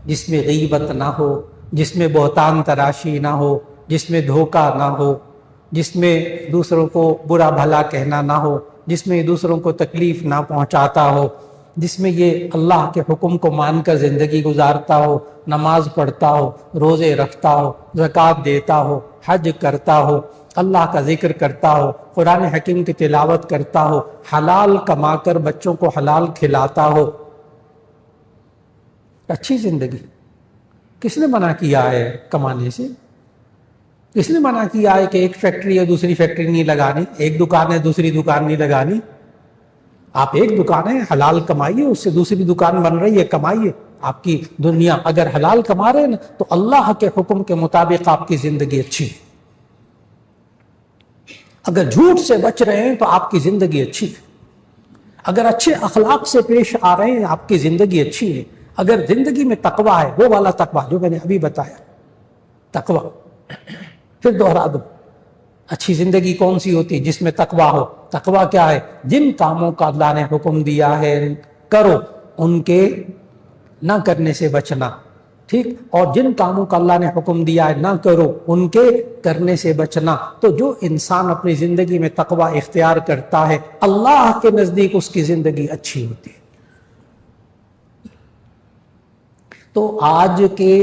جس میں غیبت نہ ہو، جس میں بہتان تراشی نہ ہو، جس میں دھوکہ نہ ہو، جس میں دوسروں کو برا بھلا کہنا نہ ہو، جس میں دوسروں کو تکلیف نہ پہنچاتا ہو، جس میں یہ اللہ کے حکم کو مان کر زندگی گزارتا ہو، نماز پڑھتا ہو، روزے رکھتا ہو، زکوٰۃ دیتا ہو، حج کرتا ہو، اللہ کا ذکر کرتا ہو، قرآن حکیم کی تلاوت کرتا ہو، حلال کما کر بچوں کو حلال کھلاتا ہو۔ اچھی زندگی۔ کس نے منع کیا ہے کمانے سے؟ کس نے منع کیا ہے کہ ایک فیکٹری ہے دوسری فیکٹری نہیں لگانی، ایک دکان ہے دوسری دکان نہیں لگانی؟ آپ ایک دکان ہے حلال کمائیے، اس سے دوسری دکان بن رہی ہے، کمائیے۔ آپ کی دنیا اگر حلال کما رہے ہیں نا تو اللہ کے حکم کے مطابق آپ کی زندگی اچھی ہے۔ اگر جھوٹ سے بچ رہے ہیں تو آپ کی زندگی اچھی ہے۔ اگر اچھے اخلاق سے پیش آ رہے ہیں آپ کی زندگی اچھی ہے۔ اگر زندگی میں تقویٰ ہے، وہ والا تقویٰ جو میں نے ابھی بتایا، تقویٰ، پھر دوہرا دو، اچھی زندگی کون سی ہوتی ہے؟ جس میں تقویٰ ہو۔ تقویٰ کیا ہے؟ جن کاموں کا اللہ نے حکم دیا ہے کرو، ان کے نہ کرنے سے بچنا، ٹھیک؟ اور جن کاموں کا اللہ نے حکم دیا ہے نہ کرو، ان کے کرنے سے بچنا۔ تو جو انسان اپنی زندگی میں تقویٰ اختیار کرتا ہے، اللہ کے نزدیک اس کی زندگی اچھی ہوتی ہے۔ تو آج کے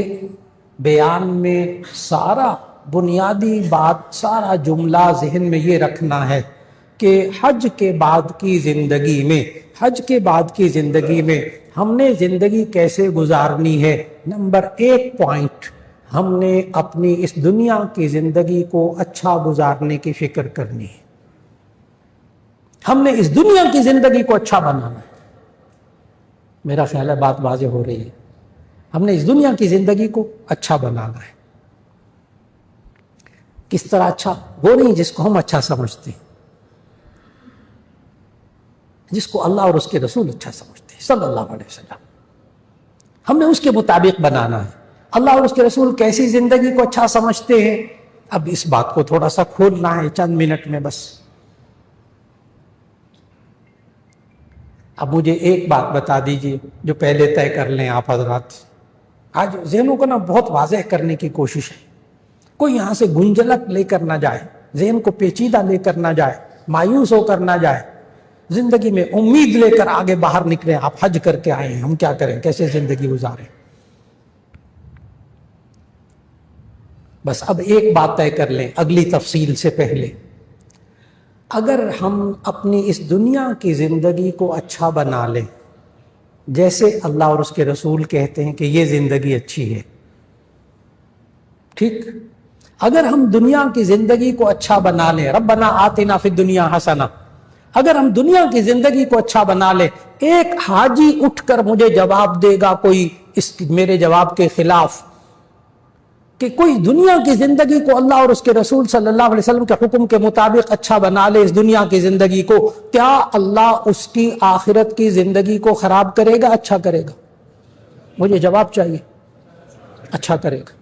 بیان میں سارا بنیادی بات، سارا جملہ ذہن میں یہ رکھنا ہے کہ حج کے بعد کی زندگی میں، حج کے بعد کی زندگی میں ہم نے زندگی کیسے گزارنی ہے؟ نمبر 1 پوائنٹ، ہم نے اپنی اس دنیا کی زندگی کو اچھا گزارنے کی فکر کرنی ہے۔ ہم نے اس دنیا کی زندگی کو اچھا بنانا ہے۔ میرا خیال ہے بات واضح ہو رہی ہے۔ ہم نے اس دنیا کی زندگی کو اچھا بنانا ہے۔ کس طرح اچھا؟ وہ نہیں جس کو ہم اچھا سمجھتے ہیں، جس کو اللہ اور اس کے رسول اچھا سمجھتے ہیں صلی اللہ علیہ وسلم۔ ہم نے اس کے مطابق بنانا ہے۔ اللہ اور اس کے رسول کیسی زندگی کو اچھا سمجھتے ہیں؟ اب اس بات کو تھوڑا سا کھولنا ہے چند منٹ میں بس۔ اب مجھے ایک بات بتا دیجئے جو پہلے طے کر لیں آپ حضرات۔ آج ذہنوں کو بہت واضح کرنے کی کوشش ہے، کوئی یہاں سے گنجلک لے کر نہ جائے، ذہن کو پیچیدہ لے کر نہ جائے، مایوس ہو کر نہ جائے، زندگی میں امید لے کر آگے باہر نکلیں۔ آپ حج کر کے آئے ہیں، ہم کیا کریں، کیسے زندگی گزاریں؟ بس اب ایک بات طے کر لیں اگلی تفصیل سے پہلے، اگر ہم اپنی اس دنیا کی زندگی کو اچھا بنا لیں جیسے اللہ اور اس کے رسول کہتے ہیں کہ یہ زندگی اچھی ہے، ٹھیک؟ اگر ہم دنیا کی زندگی کو اچھا بنا لیں، ربنا آتنا فی الدنیا حسنہ، اگر ہم دنیا کی زندگی کو اچھا بنا لیں، ایک حاجی اٹھ کر مجھے جواب دے گا کوئی اس میرے جواب کے خلاف کہ کوئی دنیا کی زندگی کو اللہ اور اس کے رسول صلی اللہ علیہ وسلم کے حکم کے مطابق اچھا بنا لے اس دنیا کی زندگی کو، کیا اللہ اس کی آخرت کی زندگی کو خراب کرے گا اچھا کرے گا؟ مجھے جواب چاہیے۔ اچھا کرے گا۔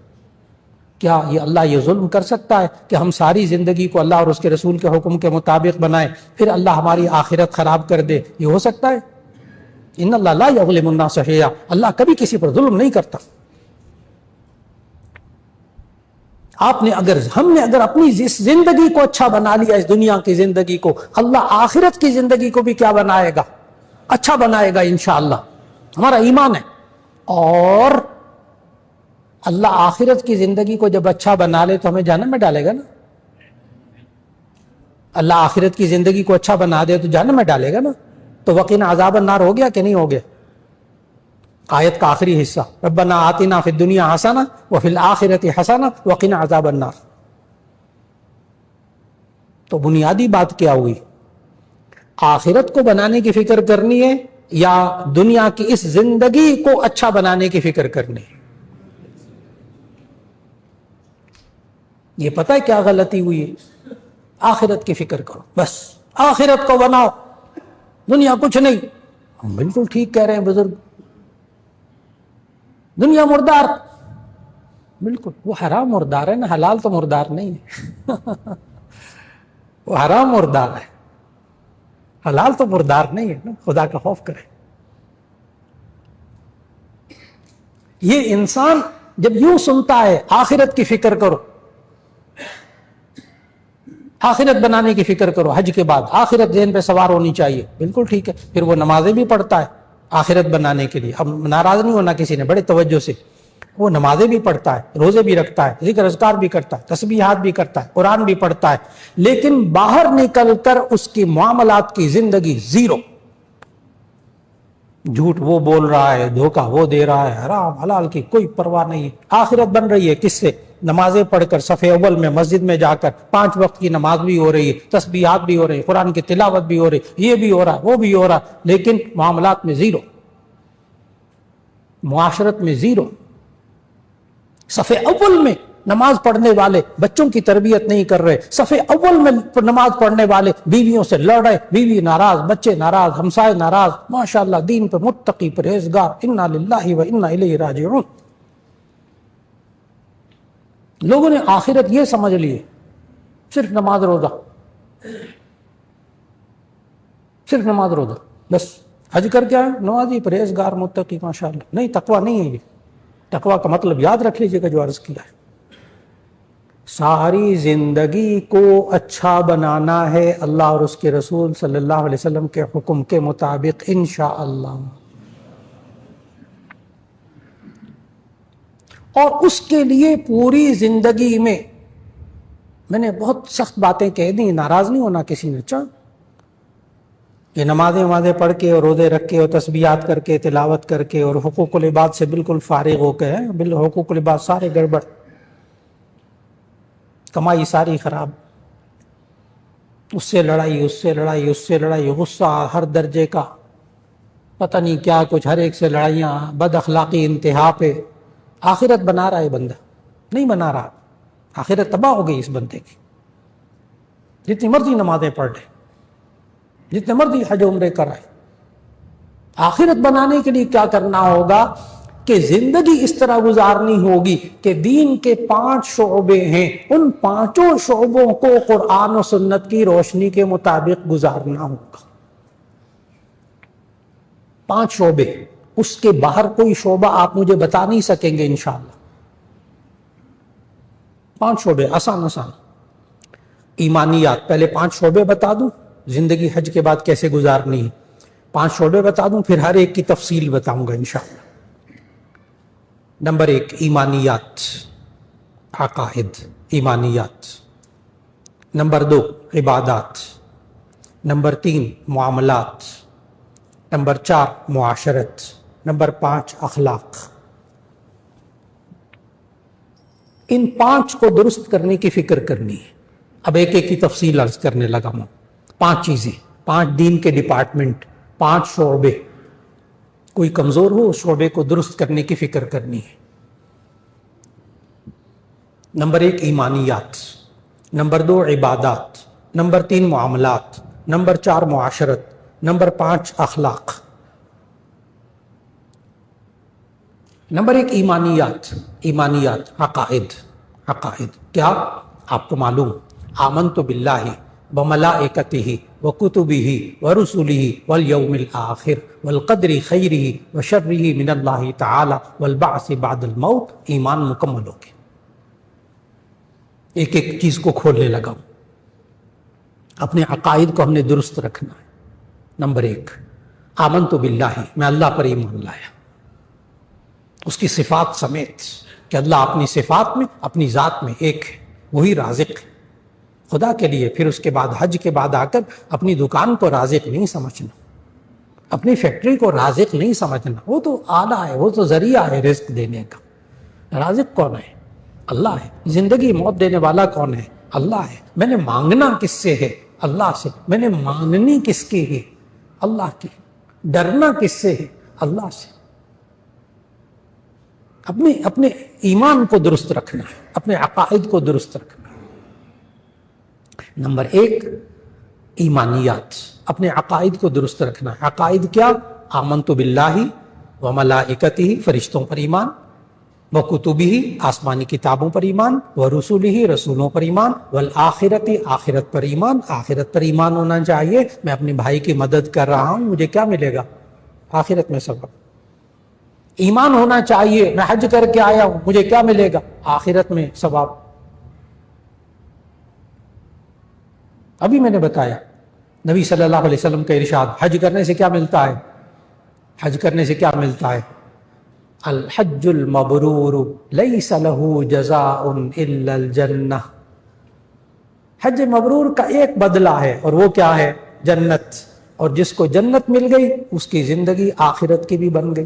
کیا یہ اللہ یہ ظلم کر سکتا ہے کہ ہم ساری زندگی کو اللہ اور اس کے رسول کے حکم کے مطابق بنائیں پھر اللہ ہماری آخرت خراب کر دے؟ یہ ہو سکتا ہے؟ ان اللہ لا یظلم الناس شیئا، اللہ کبھی کسی پر ظلم نہیں کرتا۔ ہم نے اگر اپنی اس زندگی کو اچھا بنا لیا، اس دنیا کی زندگی کو، اللہ آخرت کی زندگی کو بھی کیا بنائے گا؟ اچھا بنائے گا انشاءاللہ۔ ہمارا ایمان ہے۔ اور اللہ آخرت کی زندگی کو جب اچھا بنا لے تو ہمیں جہنم میں ڈالے گا نا۔ اللہ آخرت کی زندگی کو اچھا بنا دے تو جہنم میں ڈالے گا نا۔ تو وقنا عذاب النار ہو گیا کہ نہیں ہو گیا؟ آیت کا آخری حصہ، ربنا آتنا فی الدنیا حسنہ وفی الآخرۃ حسنہ وقنا عذاب النار۔ تو بنیادی بات کیا ہوئی؟ آخرت کو بنانے کی فکر کرنی ہے یا دنیا کی اس زندگی کو اچھا بنانے کی فکر کرنی ہے؟ یہ پتہ ہے کیا غلطی ہوئی ہے؟ آخرت کی فکر کرو، بس آخرت کو بناؤ، دنیا کچھ نہیں۔ بالکل ٹھیک کہہ رہے ہیں بزرگ، دنیا مردار۔ بالکل، وہ حرام مردار ہے نا، حلال تو مردار نہیں ہے۔ وہ حرام مردار ہے، حلال تو مردار نہیں ہے نا۔ خدا کا خوف کرے۔ یہ انسان جب یوں سنتا ہے آخرت کی فکر کرو، آخرت بنانے کی فکر کرو، حج کے بعد آخرت ذہن پہ سوار ہونی چاہیے، بالکل ٹھیک ہے۔ پھر وہ نمازیں بھی پڑھتا ہے آخرت بنانے کے لیے۔ اب ناراض نہیں ہونا کسی نے، بڑے توجہ سے، وہ نمازیں بھی پڑھتا ہے، روزے بھی رکھتا ہے، ذکر اذکار بھی کرتا ہے، تسبیحات بھی کرتا ہے، قرآن بھی پڑھتا ہے، لیکن باہر نکل کر اس کی معاملات کی زندگی زیرو۔ جھوٹ وہ بول رہا ہے، دھوکہ وہ دے رہا ہے، حرام حلال کی کوئی پرواہ نہیں ہے۔ آخرت بن رہی ہے کس سے؟ نمازیں پڑھ کر، صف اول میں مسجد میں جا کر 5 وقت کی نماز بھی ہو رہی ہے، تسبیحات بھی ہو رہی ہے، قرآن کی تلاوت بھی ہو رہی ہے، یہ بھی ہو رہا ہے، وہ بھی ہو رہا ہے، لیکن معاملات میں زیرو، معاشرت میں زیرو۔ صف اول میں نماز پڑھنے والے بچوں کی تربیت نہیں کر رہے، صف اول میں نماز پڑھنے والے بیویوں سے لڑ رہے، بیوی ناراض، بچے ناراض، ہمسائے ناراض، ماشاءاللہ دین پہ متقی پرہیزگار، انا للہ و انا الیہ راجعون۔ لوگوں نے آخرت یہ سمجھ لیے صرف نماز روزہ، صرف نماز روزہ، بس حج کر کے آئے، نمازی پرہیزگار متقی ماشاءاللہ۔ نہیں، تقویٰ نہیں ہے یہ۔ تقویٰ کا مطلب یاد رکھ لیجئے گا جو عرض کیا ہے، ساری زندگی کو اچھا بنانا ہے اللہ اور اس کے رسول صلی اللہ علیہ وسلم کے حکم کے مطابق انشاءاللہ، اور اس کے لیے پوری زندگی میں نے بہت سخت باتیں کہہ دی، ناراض نہیں ہونا کسی نے۔ اچھا یہ نمازیں پڑھ کے اور روزے رکھ کے اور تسبیحات کر کے تلاوت کر کے اور حقوق العباد سے بالکل فارغ ہو کے، حقوق العباد سارے گڑبڑ، کمائی ساری خراب، اس سے لڑائی، اس سے لڑائی، اس سے لڑائی، غصہ ہر درجے کا، پتہ نہیں کیا کچھ، ہر ایک سے لڑائیاں، بد اخلاقی انتہا پہ۔ آخرت بنا رہا ہے بندہ؟ نہیں بنا رہا۔ آخرت تباہ ہو گئی اس بندے کی، جتنی مرضی نمازیں پڑھ لے، جتنے مرضی حج عمرے کرائے۔ آخرت بنانے کے لیے کیا کرنا ہوگا کہ زندگی اس طرح گزارنی ہوگی کہ دین کے 5 شعبے ہیں، ان 5 شعبوں کو قرآن و سنت کی روشنی کے مطابق گزارنا ہوگا۔ 5 شعبے، اس کے باہر کوئی شعبہ آپ مجھے بتا نہیں سکیں گے انشاءاللہ۔ 5 شعبے آسان۔ ایمانیات، پہلے 5 شعبے بتا دوں، زندگی حج کے بعد کیسے گزارنی ہے، 5 شعبے بتا دوں، پھر ہر ایک کی تفصیل بتاؤں گا انشاءاللہ۔ نمبر 1 ایمانیات، عقائد، ایمانیات۔ نمبر 2 عبادات۔ نمبر 3 معاملات۔ نمبر 4 معاشرت۔ نمبر 5 اخلاق۔ ان 5 کو درست کرنے کی فکر کرنی ہے. اب ایک ایک کی تفصیل عرض کرنے لگا ہوں. 5 چیزیں، 5 دین کے ڈپارٹمنٹ، 5 شعبے. کوئی کمزور ہو اس شعبے کو درست کرنے کی فکر کرنی ہے. نمبر 1 ایمانیات، نمبر 2 عبادات، نمبر 3 معاملات، نمبر 4 معاشرت، نمبر 5 اخلاق. نمبر 1 ایمانیات. ایمانیات عقائد. کیا آپ کو معلوم؟ آمنت باللہ وملائکتہ وکتبہ ورسلہ والیوم الآخر والقدر خیرہ وشرہ من اللہ تعالی والبعث بعد الموت. ایمان مکمل ہو گیا. ایک ایک چیز کو کھولنے لگا ہوں. اپنے عقائد کو ہم نے درست رکھنا ہے. نمبر 1 آمنت باللہ، میں اللہ پر ایمان لایا، اس کی صفات سمیت کہ اللہ اپنی صفات میں، اپنی ذات میں ایک ہے، وہی رازق ہے خدا کے لیے. پھر اس کے بعد حج کے بعد آ کر اپنی دکان کو رازق نہیں سمجھنا، اپنی فیکٹری کو رازق نہیں سمجھنا. وہ تو آلہ ہے، وہ تو ذریعہ ہے رزق دینے کا. رازق کون ہے؟ اللہ ہے. زندگی موت دینے والا کون ہے؟ اللہ ہے. میں نے مانگنا کس سے ہے؟ اللہ سے. میں نے مانگنی کس کی ہے؟ اللہ کی. ڈرنا کس سے ہے؟ اللہ سے. اپنے ایمان کو درست رکھنا ہے، اپنے عقائد کو درست رکھنا ہے. نمبر 1 ایمانیات، اپنے عقائد کو درست رکھنا ہے. عقائد کیا؟ آمنت باللہ وملائکتہ، فرشتوں پر ایمان، وکتبہ، آسمانی کتابوں پر ایمان، ورسلہ، رسولوں پر ایمان، والآخرۃ، آخرت پر ایمان. آخرت پر ایمان ہونا چاہیے. میں اپنے بھائی کی مدد کر رہا ہوں، مجھے کیا ملے گا؟ آخرت میں ثواب. ایمان ہونا چاہیے، میں حج کر کے آیا ہوں، مجھے کیا ملے گا؟ آخرت میں ثواب. ابھی میں نے بتایا نبی صلی اللہ علیہ وسلم کا ارشاد، حج کرنے سے کیا ملتا ہے؟ حج کرنے سے کیا ملتا ہے؟ الحج المبرور لیس له جزاء الا الجنہ. حج مبرور کا ایک بدلہ ہے، اور وہ کیا ہے؟ جنت. اور جس کو جنت مل گئی اس کی زندگی آخرت کی بھی بن گئی.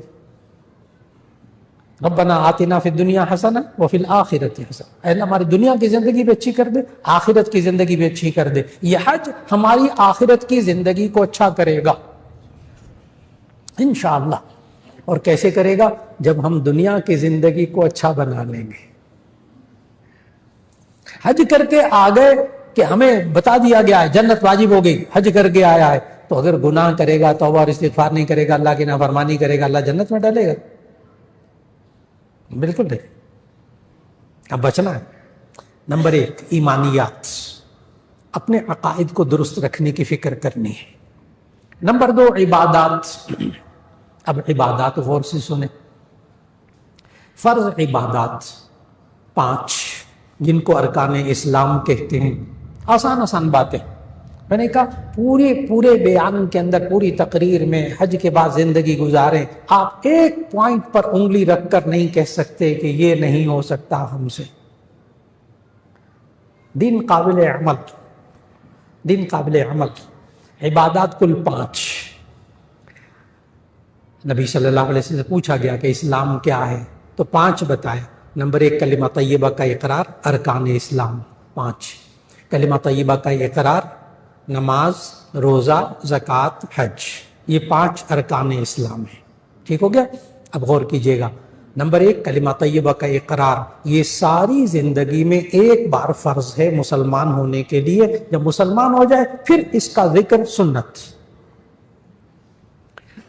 ربنا آتنا فی الدنیا حسنہ وفی الآخرۃ حسنہ. اے اللہ ہماری دنیا کی زندگی بھی اچھی کر دے، آخرت کی زندگی بھی اچھی کر دے. یہ حج ہماری آخرت کی زندگی کو اچھا کرے گا انشاءاللہ. اور کیسے کرے گا؟ جب ہم دنیا کی زندگی کو اچھا بنا لیں گے. حج کر کے آ گئے کہ ہمیں بتا دیا گیا ہے جنت واجب ہو گئی، حج کر کے آیا ہے، تو اگر گناہ کرے گا، توبہ اور استغفار نہیں کرے گا، اللہ کی نافرمانی کرے گا، اللہ جنت میں ڈالے گا؟ بالکل نہیں. اب بچنا ہے. نمبر 1 ایمانیات، اپنے عقائد کو درست رکھنے کی فکر کرنی ہے. نمبر 2 عبادات. اب عبادات غور سے سنیں. فرض عبادات 5 جن کو ارکان اسلام کہتے ہیں. آسان باتیں. میں نے کہا پورے بیان کے اندر، پوری تقریر میں حج کے بعد زندگی گزاریں، آپ ایک پوائنٹ پر انگلی رکھ کر نہیں کہہ سکتے کہ یہ نہیں ہو سکتا ہم سے. دین قابل عمل. عبادات کل 5. نبی صلی اللہ علیہ وسلم سے پوچھا گیا کہ اسلام کیا ہے، تو 5 بتائے. نمبر 1 کلمہ طیبہ کا اقرار، ارکان اسلام 5. کلمہ طیبہ کا اقرار، نماز، روزہ، زکوٰۃ، حج، یہ 5 ارکان اسلام ہیں. ٹھیک ہو گیا؟ اب غور کیجئے گا. نمبر 1 کلمہ طیبہ کا اقرار، یہ ساری زندگی میں ایک بار فرض ہے مسلمان ہونے کے لیے. جب مسلمان ہو جائے پھر اس کا ذکر سنت.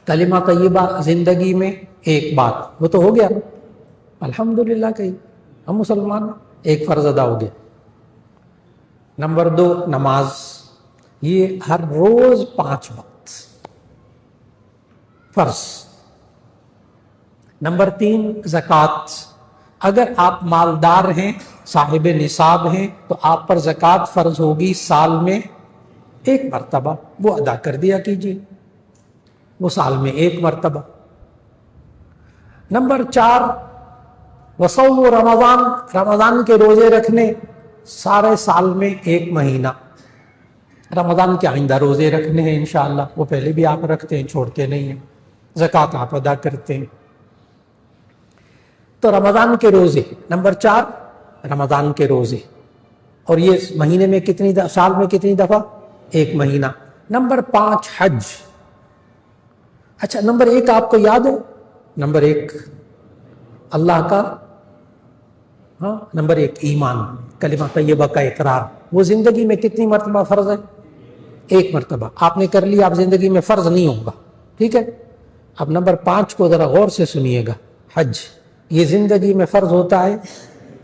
کلمہ طیبہ زندگی میں ایک بار، وہ تو ہو گیا الحمدللہ کہیں ہم مسلمان، ایک فرض ادا ہو گیا. نمبر 2 نماز، یہ ہر روز 5 وقت فرض. نمبر 3 زکوٰۃ، اگر آپ مالدار ہیں، صاحب نصاب ہیں، تو آپ پر زکوٰۃ فرض ہوگی سال میں 1 مرتبہ، وہ ادا کر دیا کیجیے، وہ سال میں 1 مرتبہ. نمبر 4 وصوم رمضان، رمضان کے روزے رکھنے، سارے سال میں 1 مہینہ. رمضان کے آئندہ روزے رکھنے ہیں انشاءاللہ، وہ پہلے بھی آپ رکھتے ہیں، چھوڑتے نہیں ہیں. زکوٰۃ آپ ادا کرتے ہیں. تو رمضان کے روزے. نمبر 4 رمضان کے روزے، اور یہ مہینے میں کتنی سال میں کتنی دفعہ؟ ایک مہینہ۔ نمبر 5 حج۔ اچھا نمبر 1 آپ کو یاد ہے؟ نمبر 1 اللہ کا، ہاں نمبر 1 ایمان، کلمہ طیبہ کا اقرار۔ وہ زندگی میں کتنی مرتبہ فرض ہے؟ 1 مرتبہ۔ آپ نے کر لیا، آپ زندگی میں فرض نہیں ہوگا، ٹھیک ہے؟ اب نمبر 5 کو ذرا غور سے سنیے گا، حج۔ یہ زندگی میں فرض ہوتا ہے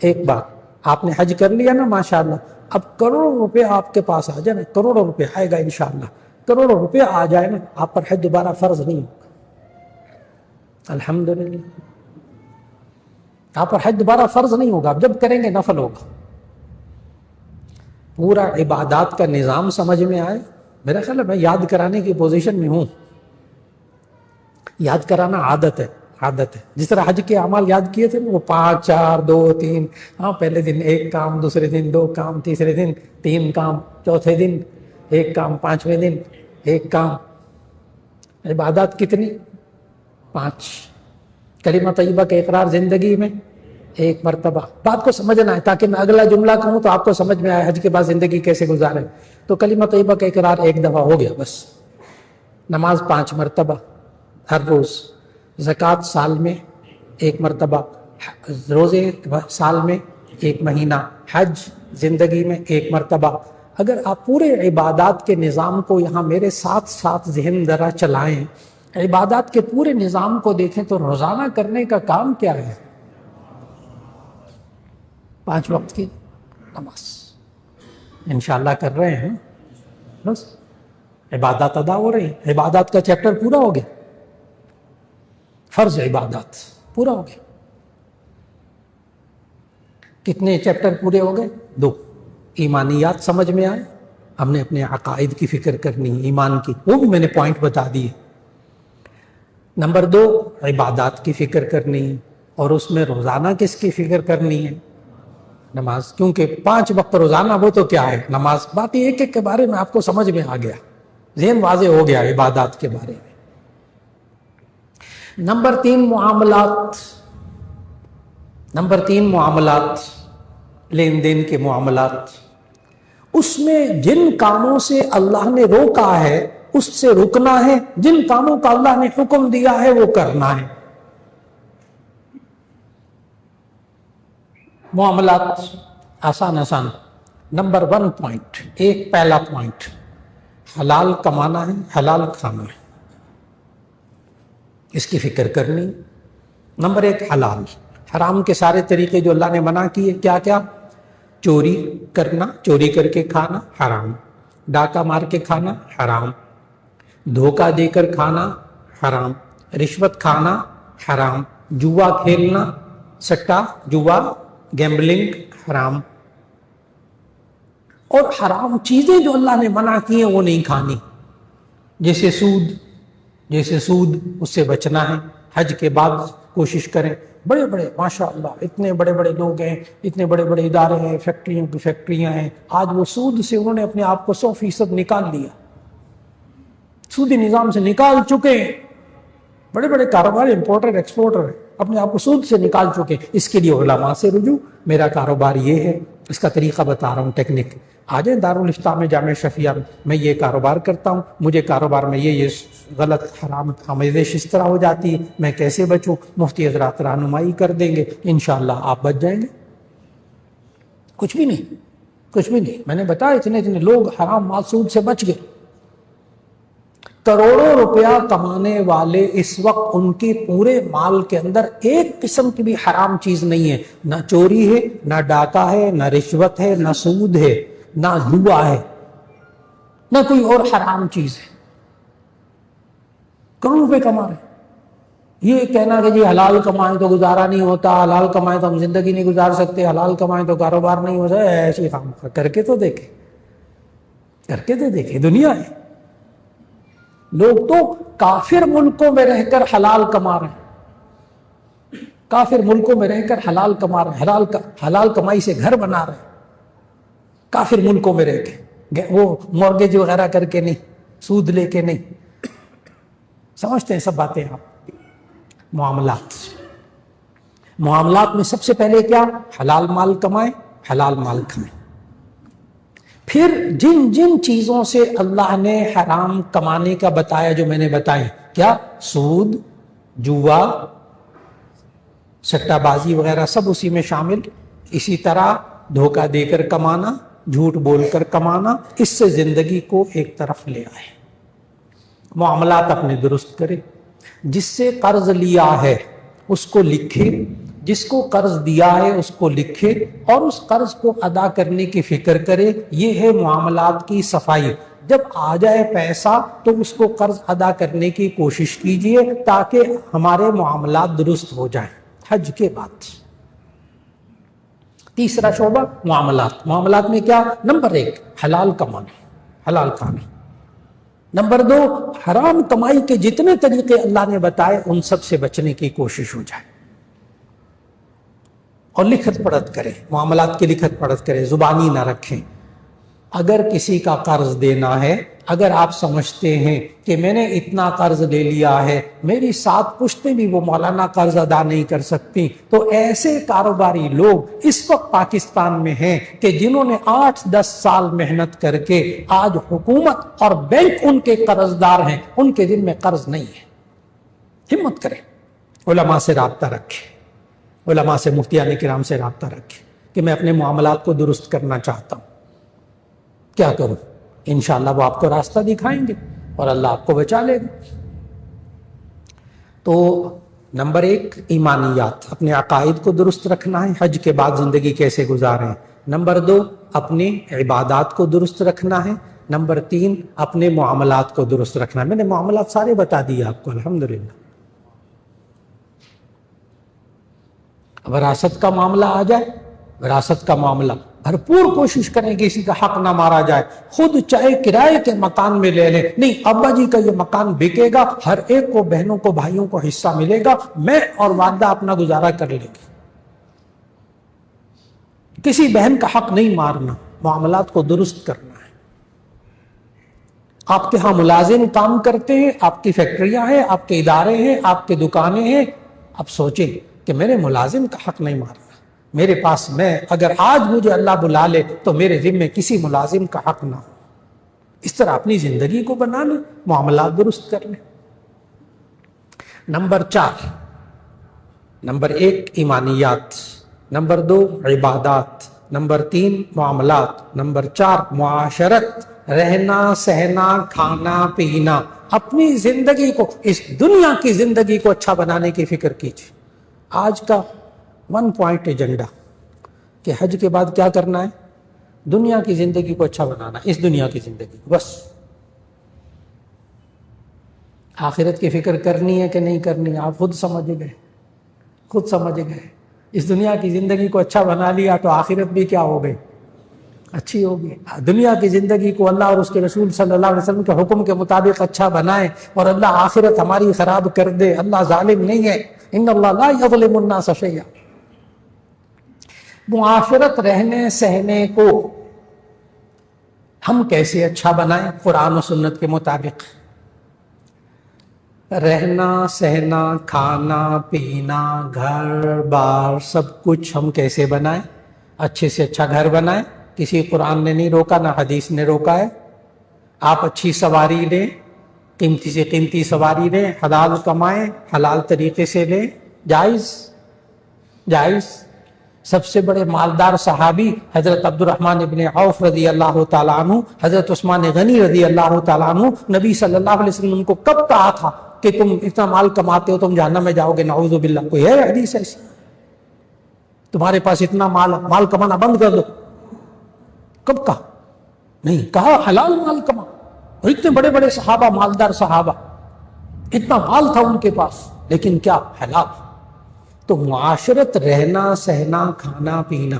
1 بار۔ آپ نے حج کر لیا نا ماشاءاللہ، اب کروڑوں روپے آپ کے پاس آ جائے نا، کروڑوں روپے آئے گا انشاءاللہ، کروڑوں روپے آ جائے نا، آپ پر حج دوبارہ فرض نہیں ہوگا، الحمدللہ آپ پر حج دوبارہ فرض نہیں ہوگا، اب جب کریں گے نفل ہوگا۔ پورا عبادات کا نظام سمجھ میں آئے؟ میرا خیال ہے میں یاد کرانے کی پوزیشن میں ہوں، یاد کرانا عادت ہے، عادت ہے۔ جس طرح حج کے اعمال یاد کیے تھے وہ 5 4 2 3، ہاں پہلے دن 1 کام، دوسرے دن 2 کام، تیسرے دن 3 کام، چوتھے دن 1 کام، 5ویں دن 1 کام۔ عبادات کتنی؟ 5۔ کلمہ طیبہ کا اقرار زندگی میں 1 مرتبہ۔ بات کو سمجھنا ہے تاکہ میں اگلا جملہ کہوں تو آپ کو سمجھ میں آئے حج کے بعد زندگی کیسے گزارے۔ تو کلمہ طیبہ کا اقرار 1 دفعہ ہو گیا بس۔ نماز 5 مرتبہ ہر روز، زکوٰۃ سال میں 1 مرتبہ، روزے سال میں 1 مہینہ، حج زندگی میں 1 مرتبہ۔ اگر آپ پورے عبادات کے نظام کو یہاں میرے ساتھ ساتھ ذہن ذرا چلائیں، عبادات کے پورے نظام کو دیکھیں تو روزانہ کرنے کا کام کیا ہے؟ 5 وقت کی نماز انشاءاللہ کر رہے ہیں، بس عبادات ادا ہو رہی ہیں۔ عبادات کا چیپٹر پورا ہو گیا، فرض عبادات پورا ہو گیا۔ کتنے چیپٹر پورے ہو گئے؟ 2۔ ایمانیات سمجھ میں آئے، ہم نے اپنے عقائد کی فکر کرنی، ایمان کی، وہ بھی میں نے پوائنٹ بتا دیے۔ نمبر 2 عبادات کی فکر کرنی، اور اس میں روزانہ کس کی فکر کرنی ہے؟ نماز، کیونکہ 5 وقت روزانہ وہ تو کیا ہے؟ نماز۔ باقی ایک ایک کے بارے میں آپ کو سمجھ میں آ گیا، ذہن واضح ہو گیا عبادات کے بارے میں۔ نمبر 3 معاملات۔ نمبر 3 معاملات، لین دین کے معاملات۔ اس میں جن کاموں سے اللہ نے روکا ہے اس سے رکنا ہے، جن کاموں کا اللہ نے حکم دیا ہے وہ کرنا ہے۔ معاملات آسان آسان۔ نمبر 1 پوائنٹ، ایک پہلا پوائنٹ، حلال کمانا ہے، حلال کھانا ہے، اس کی فکر کرنی۔ نمبر 1 حلال، حرام کے سارے طریقے جو اللہ نے منع کیے، کیا کیا؟ چوری کرنا، چوری کر کے کھانا حرام، ڈاکہ مار کے کھانا حرام، دھوکہ دے کر کھانا حرام، رشوت کھانا حرام، جوا کھیلنا، سٹا جوا گیمبلنگ حرام، اور حرام چیزیں جو اللہ نے منع کی ہیں وہ نہیں کھانی، جیسے سود اس سے بچنا ہے۔ حج کے بعد کوشش کریں، بڑے بڑے ماشاءاللہ اتنے بڑے بڑے لوگ ہیں، اتنے بڑے بڑے ادارے ہیں، فیکٹریوں کی فیکٹریاں ہیں، آج وہ سود سے انہوں نے اپنے آپ کو 100% نکال لیا، سودی نظام سے نکال چکے ہیں۔ بڑے بڑے کاروبار، امپورٹر ایکسپورٹر اپنے آپ کو سود سے نکال چکے۔ اس کے لیے علماء سے رجوع، میرا کاروبار یہ ہے، اس کا طریقہ بتا رہا ہوں، ٹیکنک۔ آ جائیں دارالفتاح میں، جامعہ شفیعہ میں یہ کاروبار کرتا ہوں، مجھے کاروبار میں یہ غلط حرام آمیزش اس طرح ہو جاتی ہے، میں کیسے بچوں؟ مفتی حضرات رہنمائی کر دیں گے، انشاءاللہ آپ بچ جائیں گے۔ کچھ بھی نہیں، کچھ بھی نہیں۔ میں نے بتایا اتنے لوگ حرام مال سود سے بچ گئے۔ کروڑوں روپیہ کمانے والے اس وقت ان کے پورے مال کے اندر ایک قسم کی بھی حرام چیز نہیں ہے، نہ چوری ہے، نہ ڈاکہ ہے، نہ رشوت ہے، نہ سود ہے، نہ جوا ہے، نہ کوئی اور حرام چیز ہے۔ کروڑوں روپے کما رہے ہیں۔ یہ کہنا کہ جی حلال کمائیں تو گزارا نہیں ہوتا، حلال کمائیں تو ہم زندگی نہیں گزار سکتے، حلال کمائیں تو کاروبار نہیں ہو سکتا، ایسی خام کر کے تو دیکھیں، کر کے تو دیکھیں، دنیا ہے۔ لوگ تو کافر ملکوں میں رہ کر حلال کما رہے ہیں، کافر ملکوں میں رہ کر حلال کما رہے ہیں، حلال کمائی سے گھر بنا رہے ہیں، کافر ملکوں میں رہ کے، وہ مورگیج وغیرہ کر کے نہیں، سود لے کے نہیں۔ سمجھتے ہیں سب باتیں آپ؟ معاملات۔ معاملات میں سب سے پہلے کیا؟ حلال مال کمائیں، حلال مال کھائیں. پھر جن جن چیزوں سے اللہ نے حرام کمانے کا بتایا جو میں نے بتائی، کیا؟ سود، جوا، سٹہ بازی وغیرہ سب اسی میں شامل. اسی طرح دھوکہ دے کر کمانا، جھوٹ بول کر کمانا، اس سے زندگی کو ایک طرف لے آئے. معاملات اپنے درست کرے. جس سے قرض لیا ہے اس کو لکھے، جس کو قرض دیا ہے اس کو لکھے اور اس قرض کو ادا کرنے کی فکر کرے. یہ ہے معاملات کی صفائی. جب آ جائے پیسہ تو اس کو قرض ادا کرنے کی کوشش کیجئے تاکہ ہمارے معاملات درست ہو جائیں. حج کے بعد تیسرا شعبہ معاملات. معاملات میں کیا؟ نمبر 1 حلال کمانا، حلال کھانا. نمبر 2 حرام کمائی کے جتنے طریقے اللہ نے بتائے ان سب سے بچنے کی کوشش ہو جائے. اور لکھت پڑھت کریں، معاملات کی لکھت پڑھت کریں، زبانی نہ رکھیں. اگر کسی کا قرض دینا ہے، اگر آپ سمجھتے ہیں کہ میں نے اتنا قرض لے لیا ہے، میری 7 پشتیں بھی وہ مولانا قرض ادا نہیں کر سکتی، تو ایسے کاروباری لوگ اس وقت پاکستان میں ہیں کہ جنہوں نے 8-10 سال محنت کر کے آج حکومت اور بینک ان کے قرض دار ہیں، ان کے دل میں قرض نہیں ہے. ہمت کریں، علماء سے رابطہ رکھیں، علماء سے، مفتیان کرام سے رابطہ رکھیں کہ میں اپنے معاملات کو درست کرنا چاہتا ہوں، کیا کروں؟ انشاءاللہ وہ آپ کو راستہ دکھائیں گے اور اللہ آپ کو بچا لے گا. تو نمبر 1 ایمانیات، اپنے عقائد کو درست رکھنا ہے. حج کے بعد زندگی کیسے گزاریں. نمبر 2 اپنے عبادات کو درست رکھنا ہے. نمبر 3 اپنے معاملات کو درست رکھنا ہے. میں نے معاملات سارے بتا دیے آپ کو الحمدللہ. وراثت کا معاملہ آ جائے، وراثت کا معاملہ بھرپور کوشش کریں کہ کسی کا حق نہ مارا جائے. خود چاہے کرائے کے مکان میں لے لیں، نہیں ابا جی کا یہ مکان بکے گا، ہر ایک کو، بہنوں کو، بھائیوں کو حصہ ملے گا، میں اور والدہ اپنا گزارا کر لیں گے. کسی بہن کا حق نہیں مارنا، معاملات کو درست کرنا ہے. آپ کے ہاں ملازم کام کرتے ہیں، آپ کی فیکٹریاں ہیں، آپ کے ادارے ہیں، آپ کے دکانیں ہیں. اب سوچیں کہ میرے ملازم کا حق نہیں مارنا. میرے پاس، میں اگر آج مجھے اللہ بلا لے تو میرے ذمے کسی ملازم کا حق نہ ہو. اس طرح اپنی زندگی کو بنا لیں، معاملات درست کر لیں. نمبر 4، نمبر 1 ایمانیات، نمبر 2 عبادات، نمبر 3 معاملات، نمبر 4 معاشرت، رہنا سہنا کھانا پینا. اپنی زندگی کو، اس دنیا کی زندگی کو اچھا بنانے کی فکر کیجیے. آج کا 1 پوائنٹ ایجنڈا کہ حج کے بعد کیا کرنا ہے؟ دنیا کی زندگی کو اچھا بنانا. اس دنیا کی زندگی کو بس. آخرت کی فکر کرنی ہے کہ نہیں کرنی ہے آپ خود سمجھ گئے، خود سمجھ گئے. اس دنیا کی زندگی کو اچھا بنا لیا تو آخرت بھی کیا ہو گئی؟ اچھی ہوگی. دنیا کی زندگی کو اللہ اور اس کے رسول صلی اللہ علیہ وسلم کے حکم کے مطابق اچھا بنائے اور اللہ آخرت ہماری خراب کر دے. اللہ ظالم نہیں ہے. ان اللہ لا یظلم الناس شیئا. معاشرت، رہنے سہنے کو ہم کیسے اچھا بنائیں؟ قرآن و سنت کے مطابق. رہنا سہنا کھانا پینا گھر بار سب کچھ ہم کیسے بنائیں؟ اچھے سے اچھا گھر بنائیں. کسی قرآن نے نہیں روکا، نہ حدیث نے روکا ہے. آپ اچھی سواری لیں، قیمتی سے قیمتی سواری لیں، حلال کمائیں، حلال طریقے سے لیں. جائز جائز. سب سے بڑے مالدار صحابی حضرت عبد الرحمن ابن عوف رضی اللہ تعالیٰ عنہ، حضرت عثمان غنی رضی اللہ تعالیٰ عنہ، نبی صلی اللہ علیہ وسلم کو کب کہا تھا کہ تم اتنا مال کماتے ہو تم جہنم میں جاؤ گے؟ نعوذ باللہ. کوئی ہے حدیث ایسی؟ تمہارے پاس اتنا مال کمانا بند کر دو. کب کہا؟ نہیں کہا حلال مال کما. اور اتنے بڑے بڑے صحابہ، مالدار صحابہ، اتنا مال تھا ان کے پاس، لیکن کیا؟ حلال. تو معاشرت، رہنا سہنا کھانا پینا،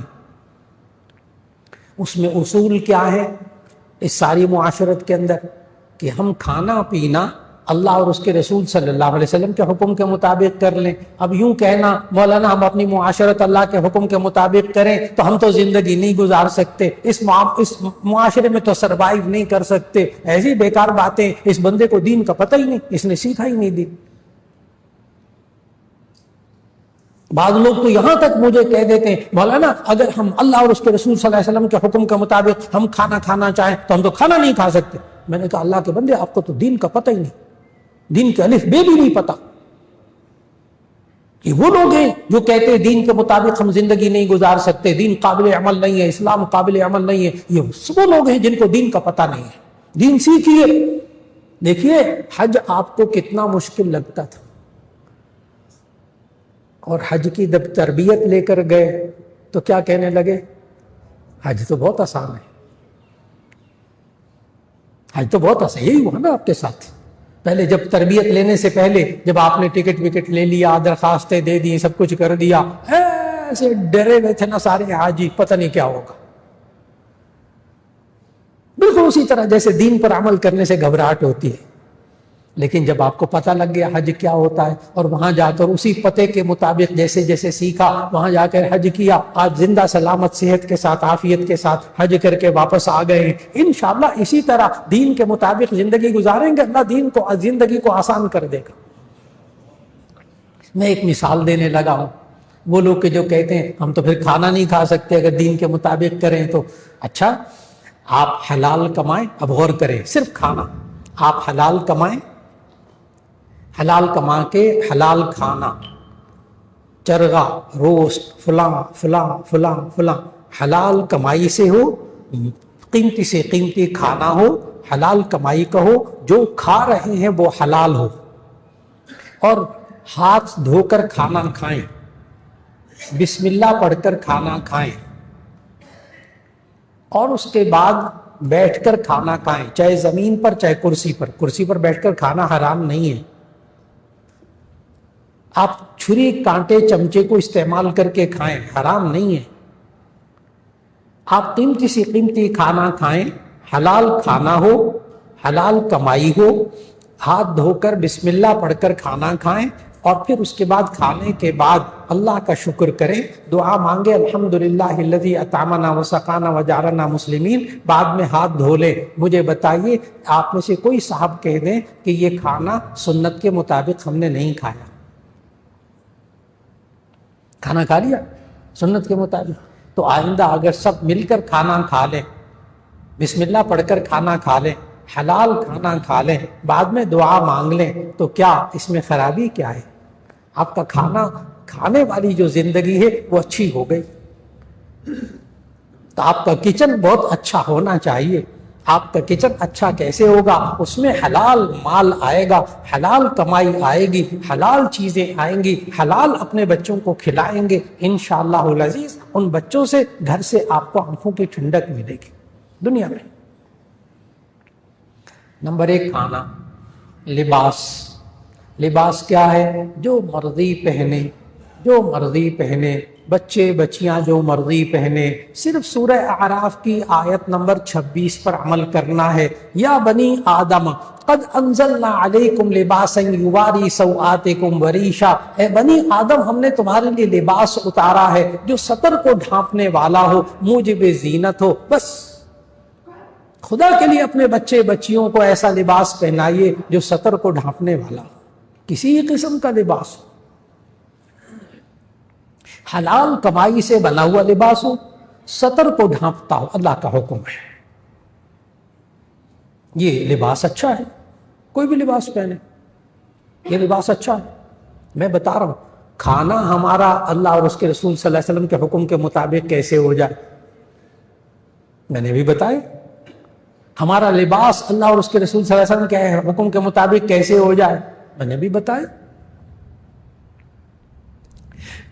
اس میں اصول کیا ہے اس ساری معاشرت کے اندر؟ کہ ہم کھانا پینا اللہ اور اس کے رسول صلی اللہ علیہ وسلم کے حکم کے مطابق کر لیں. اب یوں کہنا مولانا ہم اپنی معاشرت اللہ کے حکم کے مطابق کریں تو ہم تو زندگی نہیں گزار سکتے، اس معاشرے میں تو سروائیو نہیں کر سکتے، ایسی بیکار باتیں. اس بندے کو دین کا پتہ ہی نہیں، اس نے سیکھا ہی نہیں دین. بعض لوگ تو یہاں تک مجھے کہہ دیتے ہیں مولانا اگر ہم اللہ اور اس کے رسول صلی اللہ علیہ وسلم کے حکم کے مطابق ہم کھانا کھانا چاہیں تو ہم تو کھانا نہیں کھا سکتے. میں نے کہا اللہ کے بندے آپ کو تو دین کا پتہ ہی نہیں, دین کے الف بے بھی نہیں پتہ. یہ وہ لوگ ہیں جو کہتے ہیں دین کے مطابق ہم زندگی نہیں گزار سکتے, دین قابل عمل نہیں ہے, اسلام قابل عمل نہیں ہے. یہ وہ لوگ ہیں جن کو دین کا پتہ نہیں ہے. دین سیکھیے. دیکھیے حج آپ کو کتنا مشکل لگتا تھا, اور حج کی جب تربیت لے کر گئے تو کیا کہنے لگے, حج تو بہت آسان ہے, حج تو بہت آسان. یہی ہوا نا آپ کے ساتھ. پہلے جب تربیت لینے سے پہلے جب آپ نے ٹکٹ وکٹ لے لیا, درخواستیں دے دی, سب کچھ کر دیا, ایسے ڈرے ہوئے تھے نا سارے حاجی, پتہ نہیں کیا ہوگا. بالکل اسی طرح جیسے دین پر عمل کرنے سے گھبراہٹ ہوتی ہے. لیکن جب آپ کو پتہ لگ گیا حج کیا ہوتا ہے, اور وہاں جا کر اسی پتے کے مطابق جیسے جیسے سیکھا وہاں جا کر حج کیا, آج زندہ سلامت صحت کے ساتھ عافیت کے ساتھ حج کر کے واپس آ گئے ہیں. انشاءاللہ اسی طرح دین کے مطابق زندگی گزاریں گے, اللہ دین کو زندگی کو آسان کر دے گا. میں ایک مثال دینے لگا ہوں. وہ لوگ کہ جو کہتے ہیں ہم تو پھر کھانا نہیں کھا سکتے اگر دین کے مطابق کریں تو. اچھا آپ حلال کمائیں, اب غور کریں, صرف کھانا آپ حلال کمائیں, حلال کما کے حلال کھانا, چرغا, روسٹ, فلاں فلاں فلاں فلاں, حلال کمائی سے ہو, قیمتی سے قیمتی کھانا ہو, حلال کمائی کا ہو, جو کھا رہے ہیں وہ حلال ہو, اور ہاتھ دھو کر کھانا کھائیں, بسم اللہ پڑھ کر کھانا کھائیں, اور اس کے بعد بیٹھ کر کھانا کھائیں, چاہے زمین پر چاہے کرسی پر. کرسی پر بیٹھ کر کھانا حرام نہیں ہے. آپ چھری کانٹے چمچے کو استعمال کر کے کھائیں, حرام نہیں ہے. آپ قیمتی سے قیمتی کھانا کھائیں, حلال کھانا ہو, حلال کمائی ہو, ہاتھ دھو کر بسم اللہ پڑھ کر کھانا کھائیں, اور پھر اس کے بعد کھانے کے بعد اللہ کا شکر کریں, دعا مانگے الحمدللہ الذی اطعمنا وسقانا وجعلنا مسلمین, بعد میں ہاتھ دھو لیں. مجھے بتائیے آپ میں سے کوئی صاحب کہہ دیں کہ یہ کھانا سنت کے مطابق ہم نے نہیں کھایا, کھانا کھا لیا سنت کے مطابق, تو آئندہ اگر سب مل کر کھانا کھا لیں, بسم اللہ پڑھ کر کھانا کھا لیں, حلال کھانا کھا لیں, بعد میں دعا مانگ لیں, تو کیا اس میں خرابی کیا ہے؟ آپ کا کھانا کھانے والی جو زندگی ہے وہ اچھی ہو گئی. تو آپ کا کچن بہت اچھا ہونا چاہیے. آپ کا کچن اچھا کیسے ہوگا؟ اس میں حلال مال آئے گا, حلال کمائی آئے گی, حلال چیزیں آئیں گی, حلال اپنے بچوں کو کھلائیں گے. انشاءاللہ العزیز ان بچوں سے گھر سے آپ کو آنکھوں کی ٹھنڈک ملے گی دنیا میں. نمبر 1 کھانا. لباس. لباس کیا ہے؟ جو مرضی پہنے, جو مرضی پہنے, بچے بچیاں جو مرضی پہنے. صرف سورہ اعراف کی آیت نمبر 26 پر عمل کرنا ہے. یا بنی آدم قد انزلنا علیکم لباسا یواری سوآتکم وریشا, اے بنی آدم ہم نے تمہارے لیے لباس اتارا ہے جو سطر کو ڈھانپنے والا ہو, موجب زینت ہو. بس خدا کے لیے اپنے بچے بچیوں کو ایسا لباس پہنائیے جو سطر کو ڈھانپنے والا ہو, کسی قسم کا لباس ہو, حلال کمائی سے بنا ہوا لباس ہو, سطر کو ڈھانپتا ہو, اللہ کا حکم ہے. یہ لباس اچھا ہے, کوئی بھی لباس پہنے, یہ لباس اچھا ہے. میں بتا رہا ہوں کھانا ہمارا اللہ اور اس کے رسول صلی اللہ علیہ وسلم کے حکم کے مطابق کیسے ہو جائے, میں نے بھی بتایا. ہمارا لباس اللہ اور اس کے رسول صلی اللہ علیہ وسلم کے حکم کے مطابق کیسے ہو جائے, میں نے بھی بتایا.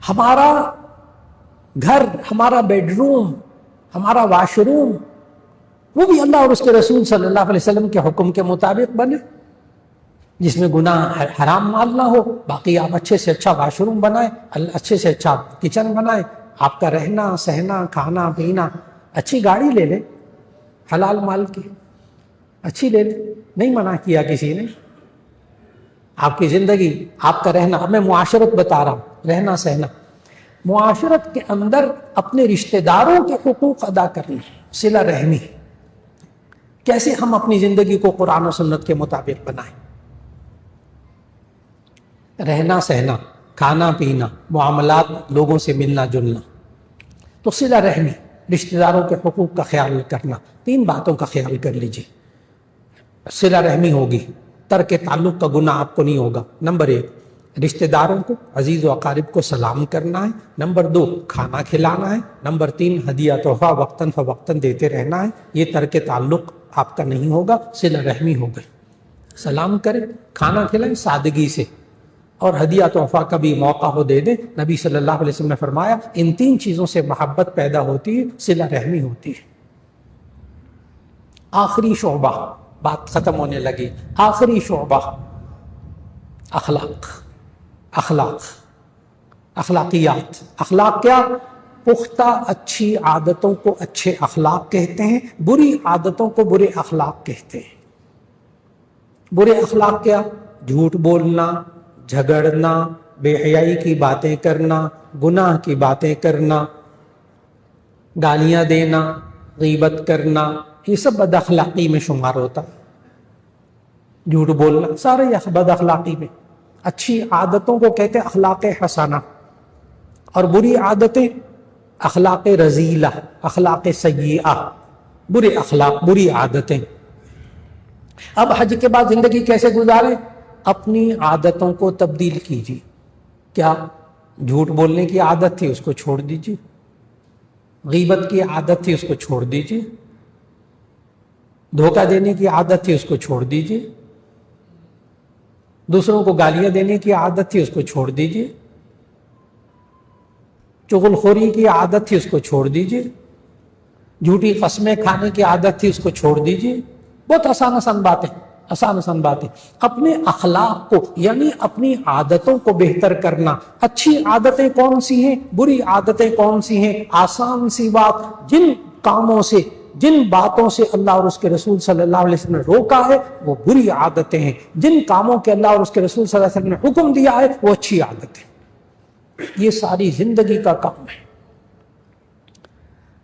ہمارا گھر, ہمارا بیڈ روم, ہمارا واش روم, وہ بھی اللہ اور اس کے رسول صلی اللہ علیہ وسلم کے حکم کے مطابق بنے, جس میں گناہ حرام مال نہ ہو. باقی آپ اچھے سے اچھا واش روم بنائیں, اچھے سے اچھا کچن بنائیں, آپ کا رہنا سہنا کھانا پینا. اچھی گاڑی لے لیں حلال مال کی, اچھی لے لیں, نہیں منع کیا کسی نے. آپ کی زندگی, آپ کا رہنا, اب میں معاشرت بتا رہا ہوں, رہنا سہنا. معاشرت کے اندر اپنے رشتہ داروں کے حقوق ادا کرنا, صلہ رحمی, کیسے ہم اپنی زندگی کو قرآن و سنت کے مطابق بنائیں. رہنا سہنا, کھانا پینا، معاملات، لوگوں سے ملنا جلنا۔ تو صلہ رحمی، رشتہ داروں کے حقوق کا خیال کرنا، 3 باتوں کا خیال کر لیجیے۔ صلہ رحمی ہوگی، ترک تعلق کا گناہ آپ کو نہیں ہوگا۔ نمبر 1 رشتہ داروں کو، عزیز و اقارب کو سلام کرنا ہے۔ نمبر 2 کھانا کھلانا ہے۔ نمبر 3 ہدیہ تحفہ وقتاً فوقتاً دیتے رہنا ہے۔ یہ ترک تعلق آپ کا نہیں ہوگا، صلہ رحمی ہو گئی۔ سلام کریں، کھانا کھلائیں سادگی سے، اور ہدیہ تحفہ کا بھی موقع ہو دے دیں۔ نبی صلی اللہ علیہ وسلم نے فرمایا ان 3 چیزوں سے محبت پیدا ہوتی ہے، صلہ رحمی ہوتی ہے۔ آخری شعبہ، بات ختم ہونے لگی، آخری شعبہ اخلاقیات۔ اخلاق کیا؟ پختہ اچھی عادتوں کو اچھے اخلاق کہتے ہیں، بری عادتوں کو برے اخلاق کہتے ہیں۔ برے اخلاق کیا؟ جھوٹ بولنا، جھگڑنا، بے حیائی کی باتیں کرنا، گناہ کی باتیں کرنا، گالیاں دینا، غیبت کرنا، یہ سب بد اخلاقی میں شمار ہوتا ہے۔ جھوٹ بولنا سارے یہ بد اخلاقی میں۔ اچھی عادتوں کو کہتے ہیں اخلاق حسنہ، اور بری عادتیں اخلاق رذیلہ، اخلاق سیئہ، برے اخلاق، بری عادتیں۔ اب حج کے بعد زندگی کیسے گزاریں؟ اپنی عادتوں کو تبدیل کیجیے۔ کیا؟ جھوٹ بولنے کی عادت تھی، اس کو چھوڑ دیجیے۔ غیبت کی عادت تھی، اس کو چھوڑ دیجیے۔ دھوکہ دینے کی عادت تھی، اس کو چھوڑ دیجیے۔ دوسروں کو گالیاں دینے کی عادت تھی، اس کو چھوڑ دیجیے۔ چغل خوری کی عادت تھی، اس کو چھوڑ دیجیے۔ جھوٹی قسمیں کھانے کی عادت تھی، اس کو چھوڑ دیجیے۔ بہت آسان باتیں۔ اپنے اخلاق کو، یعنی اپنی عادتوں کو بہتر کرنا۔ اچھی عادتیں کون سی ہیں، بری عادتیں کون سی ہیں؟ آسان سی بات، جن کاموں سے، جن باتوں سے اللہ اور اس کے رسول صلی اللہ علیہ وسلم نے روکا ہے وہ بری عادتیں ہیں، جن کاموں کے اللہ اور اس کے رسول صلی اللہ علیہ وسلم نے حکم دیا ہے وہ اچھی عادتیں۔ یہ ساری زندگی کا کام ہے۔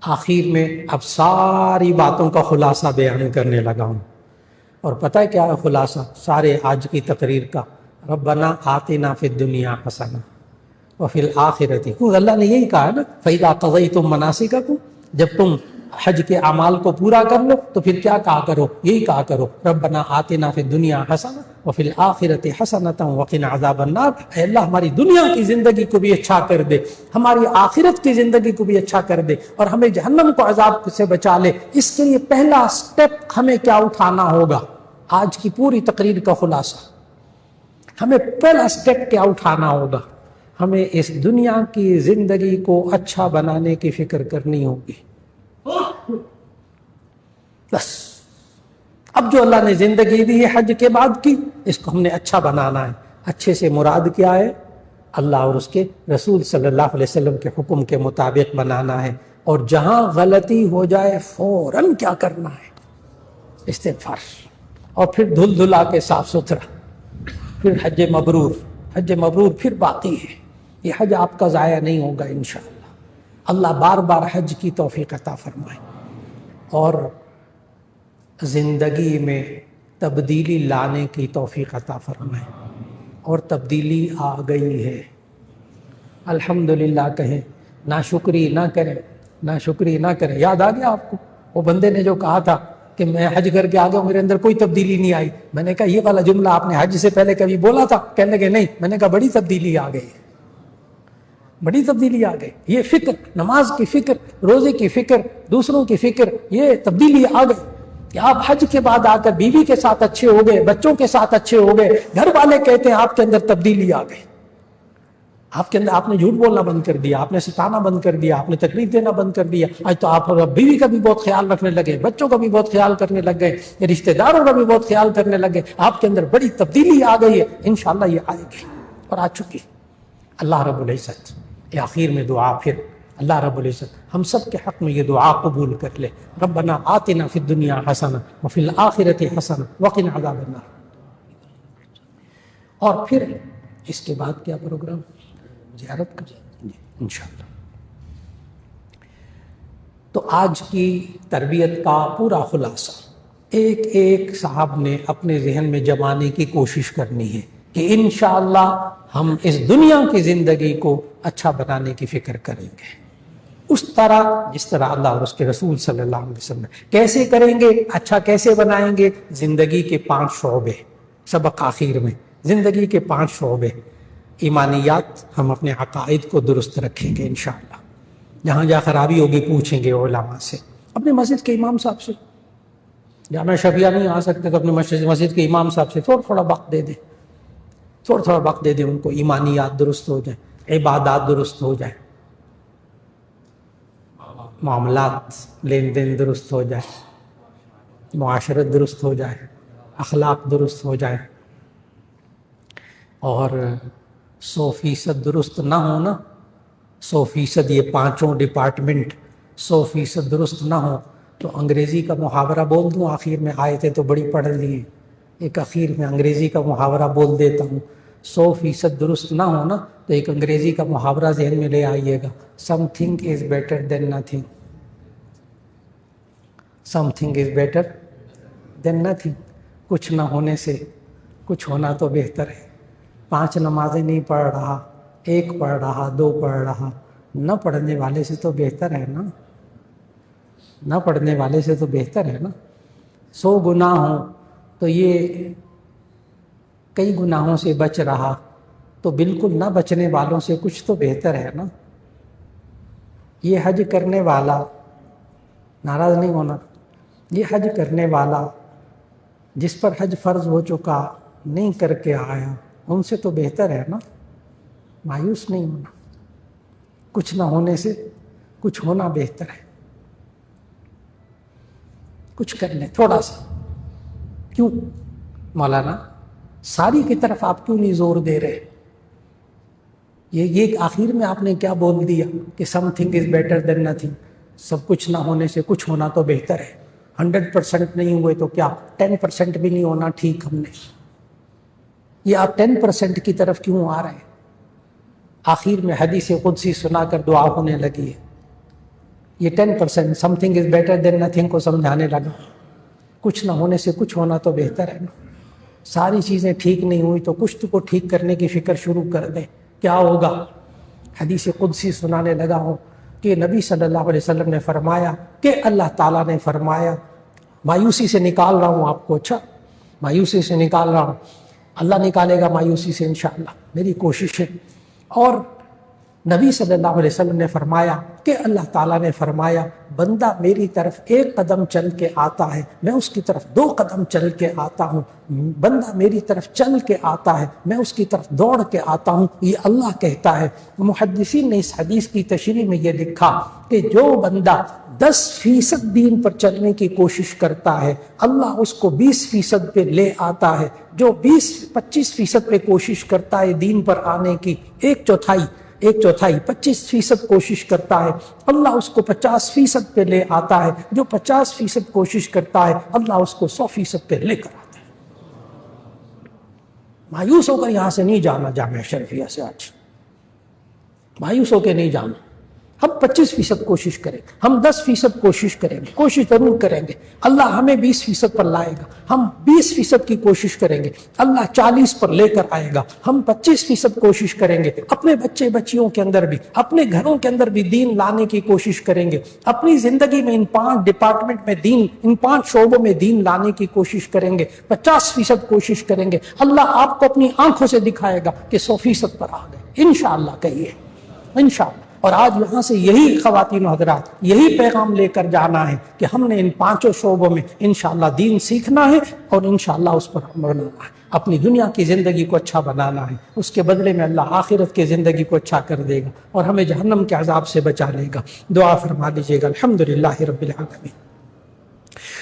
آخر میں اب ساری باتوں کا خلاصہ بیان کرنے لگا ہوں، اور پتہ ہے کیا ہے خلاصہ سارے آج کی تقریر کا؟ ربنا آتنا فی الدنیا حسنہ وفی الآخرۃ۔ کیوں؟ اللہ نے یہی کہا ہے نا، فَإِذَا قَضَيْتُم مَنَاسِكَكُمْ، جب تم حج کے اعمال کو پورا کر لو تو پھر کیا کہا کرو؟ یہی کہا کرو، ربنا آتنا فی الدنیا حسنہ وفی الآخرۃ حسنۃ وقنا عذاب النار۔ اے اللہ ہماری دنیا کی زندگی کو بھی اچھا کر دے، ہماری آخرت کی زندگی کو بھی اچھا کر دے، اور ہمیں جہنم کو عذاب سے بچا لے۔ اس کے لیے پہلا سٹیپ ہمیں کیا اٹھانا ہوگا؟ آج کی پوری تقریر کا خلاصہ، ہمیں پہلا سٹیپ کیا اٹھانا ہوگا؟ ہمیں اس دنیا کی زندگی کو اچھا بنانے کی فکر کرنی ہوگی۔ بس اب جو اللہ نے زندگی دی ہے حج کے بعد کی، اس کو ہم نے اچھا بنانا ہے۔ اچھے سے مراد کیا ہے؟ اللہ اور اس کے رسول صلی اللہ علیہ وسلم کے حکم کے مطابق بنانا ہے، اور جہاں غلطی ہو جائے فوراً کیا کرنا ہے؟ استغفار، اور پھر دھل دھلا کے صاف ستھرا، پھر حج مبرور۔ حج مبرور پھر باقی ہے، یہ حج آپ کا ضائع نہیں ہوگا انشاءاللہ۔ اللہ بار بار حج کی توفیق عطا فرمائے، اور زندگی میں تبدیلی لانے کی توفیق عطا فرمائے۔ اور تبدیلی آ گئی ہے، الحمدللہ کہیں، ناشکری نہ کریں، ناشکری نہ کریں۔ یاد آ گیا آپ کو وہ بندے نے جو کہا تھا کہ میں حج کر کے آ گیا، میرے اندر کوئی تبدیلی نہیں آئی۔ میں نے کہا یہ والا جملہ آپ نے حج سے پہلے کبھی بولا تھا؟ کہنے لگے نہیں۔ میں نے کہا بڑی تبدیلی آ گئی، بڑی تبدیلی آ گئی۔ یہ فکر، نماز کی فکر، روزے کی فکر، دوسروں کی فکر، یہ تبدیلی آ گئی کہ آپ حج کے بعد آ کر بیوی کے ساتھ اچھے ہو گئے، بچوں کے ساتھ اچھے ہو گئے، گھر والے کہتے ہیں آپ کے اندر تبدیلی آ گئی۔ آپ کے اندر، آپ نے جھوٹ بولنا بند کر دیا، آپ نے ستانا بند کر دیا، آپ نے تکلیف دینا بند کر دیا۔ آج تو آپ بیوی کا بھی بہت خیال رکھنے لگے، بچوں کا بھی بہت خیال کرنے لگ گئے، رشتہ داروں کا بھی بہت خیال کرنے لگے۔ آپ کے اندر بڑی تبدیلی آ گئی ہے، انشاءاللہ یہ آئے گی اور آ چکی۔ اللہ رب العزت آخر میں دعا، پھر اللہ رب العزت ہم سب کے حق میں یہ دعا قبول کر لے، ربنا آتنا فی الدنیا حسنہ وفی الآخرۃ حسنہ وقنا عذاب النار۔ اور پھر اس کے بعد کیا پروگرام؟ زیارت کا انشاءاللہ۔ تو آج کی تربیت کا پورا خلاصہ ایک ایک صاحب نے اپنے ذہن میں جمانے کی کوشش کرنی ہے کہ انشاءاللہ ہم اس دنیا کی زندگی کو اچھا بنانے کی فکر کریں گے، اس طرح جس طرح اللہ اور اس کے رسول صلی اللہ علیہ وسلم کیسے کریں گے، اچھا کیسے بنائیں گے؟ زندگی کے 5 شعبے، سبق آخر میں زندگی کے 5 شعبے، ایمانیات، ہم اپنے عقائد کو درست رکھیں گے انشاءاللہ، جہاں جہاں خرابی ہوگی پوچھیں گے علماء سے، اپنے مسجد کے امام صاحب سے، جامعہ شفیہ نہیں آ سکتے تو اپنے مسجد کے امام صاحب سے تھوڑا وقت دے دیں، تھوڑا وقت دے دیں ان کو، ایمانیات درست ہو جائیں، عبادات درست ہو جائیں، معاملات لین دین درست ہو جائے، معاشرت درست ہو جائے، اخلاق درست ہو جائے، اور 100% درست نہ ہونا، 100% یہ 5 ڈپارٹمنٹ 100% درست نہ ہو تو انگریزی کا محاورہ بول دوں، آخر میں آئے تھے تو بڑی پڑھ لی، ایک اخیر میں انگریزی کا محاورہ بول دیتا ہوں، 100% درست نہ ہونا تو ایک انگریزی کا محاورہ ذہن میں لے آئیے گا، something is better than nothing, something is better than nothing, کچھ نہ ہونے سے کچھ ہونا تو بہتر ہے، 5 نمازیں نہیں پڑھ رہا، 1 پڑھ رہا، 2 پڑھ رہا، نہ پڑھنے والے سے تو بہتر ہے نا، نہ پڑھنے والے سے تو بہتر ہے نا، 100 گناہ ہوں تو یہ کئی گناہوں سے بچ رہا تو بالکل نہ بچنے والوں سے کچھ تو بہتر ہے نا۔ یہ حج کرنے والا، ناراض نہیں ہونا، یہ حج کرنے والا جس پر حج فرض ہو چکا نہیں کر کے آیا، ان سے تو بہتر ہے نا، مایوس نہیں ہونا، کچھ نہ ہونے سے کچھ ہونا بہتر ہے، کچھ کر لیں تھوڑا سا۔ کیوں مولانا ساری کی طرف آپ کیوں نہیں زور دے رہے؟ یہ آخر میں آپ نے کیا بول دیا کہ something is better than nothing, سب کچھ نہ ہونے سے کچھ ہونا تو بہتر ہے، 100% نہیں ہوئے تو کیا 10% بھی نہیں ہونا ٹھیک، ہم نے یہ آپ 10% کی طرف کیوں آ رہے ہیں؟ آخر میں حدیث قدسی سنا کر دعا ہونے لگی ہے، یہ 10% some thing is better than nothing کو سمجھانے لگا، کچھ نہ ہونے سے کچھ ہونا تو بہتر ہے نا، ساری چیزیں ٹھیک نہیں ہوئی تو کچھ کو ٹھیک کرنے کی فکر شروع کر دیں، کیا ہوگا؟ حدیث قدسی سنانے لگا ہوں کہ نبی صلی اللہ علیہ وسلم نے فرمایا کہ اللہ تعالیٰ نے فرمایا، مایوسی سے نکال رہا ہوں آپ کو، اچھا مایوسی سے نکال رہا ہوں، اللہ نکالے گا مایوسی سے انشاءاللہ، میری کوشش ہے۔ اور نبی صلی اللہ علیہ وسلم نے فرمایا کہ اللہ تعالیٰ نے فرمایا بندہ میری طرف 1 قدم چل کے آتا ہے، میں اس کی طرف 2 قدم چل کے آتا ہوں، بندہ میری طرف چل کے آتا ہے، میں اس کی طرف دوڑ کے آتا ہوں، یہ اللہ کہتا ہے۔ محدثین نے اس حدیث کی تشریح میں یہ لکھا کہ جو بندہ 10% دین پر چلنے کی کوشش کرتا ہے، اللہ اس کو 20% پہ لے آتا ہے، جو 25% پہ کوشش کرتا ہے دین پر آنے کی، 1/4 25% کوشش کرتا ہے، اللہ اس کو 50% پہ لے آتا ہے، جو 50% کوشش کرتا ہے اللہ اس کو 100% پہ لے کر آتا ہے۔ مایوس ہو کر یہاں سے نہیں جانا، جامعہ شرعیہ سے آج مایوس ہو کے نہیں جانا، ہم 25% کوشش کریں گے، ہم 10% کوشش کریں گے، کوشش ضرور کریں گے، اللہ ہمیں 20% پر لائے گا، ہم 20% کی کوشش کریں گے، اللہ 40 پر لے کر آئے گا، ہم 25% کوشش کریں گے، اپنے بچے بچیوں کے اندر بھی، اپنے گھروں کے اندر بھی دین لانے کی کوشش کریں گے، اپنی زندگی میں ان 5 ڈپارٹمنٹ میں دین، ان 5 شعبوں میں دین لانے کی کوشش کریں گے، 50% کوشش کریں گے، اللہ آپ کو اپنی آنکھوں سے دکھائے گا کہ 100% پر آ گئے، انشاءاللہ کہیے انشاءاللہ۔ اور آج یہاں سے یہی خواتین و حضرات یہی پیغام لے کر جانا ہے کہ ہم نے ان 5 شعبوں میں انشاءاللہ دین سیکھنا ہے اور انشاءاللہ اس پر عمل بنانا ہے، اپنی دنیا کی زندگی کو اچھا بنانا ہے، اس کے بدلے میں اللہ آخرت کی زندگی کو اچھا کر دے گا اور ہمیں جہنم کے عذاب سے بچا لے گا۔ دعا فرما دیجیے گا۔ الحمدللہ رب العالمین،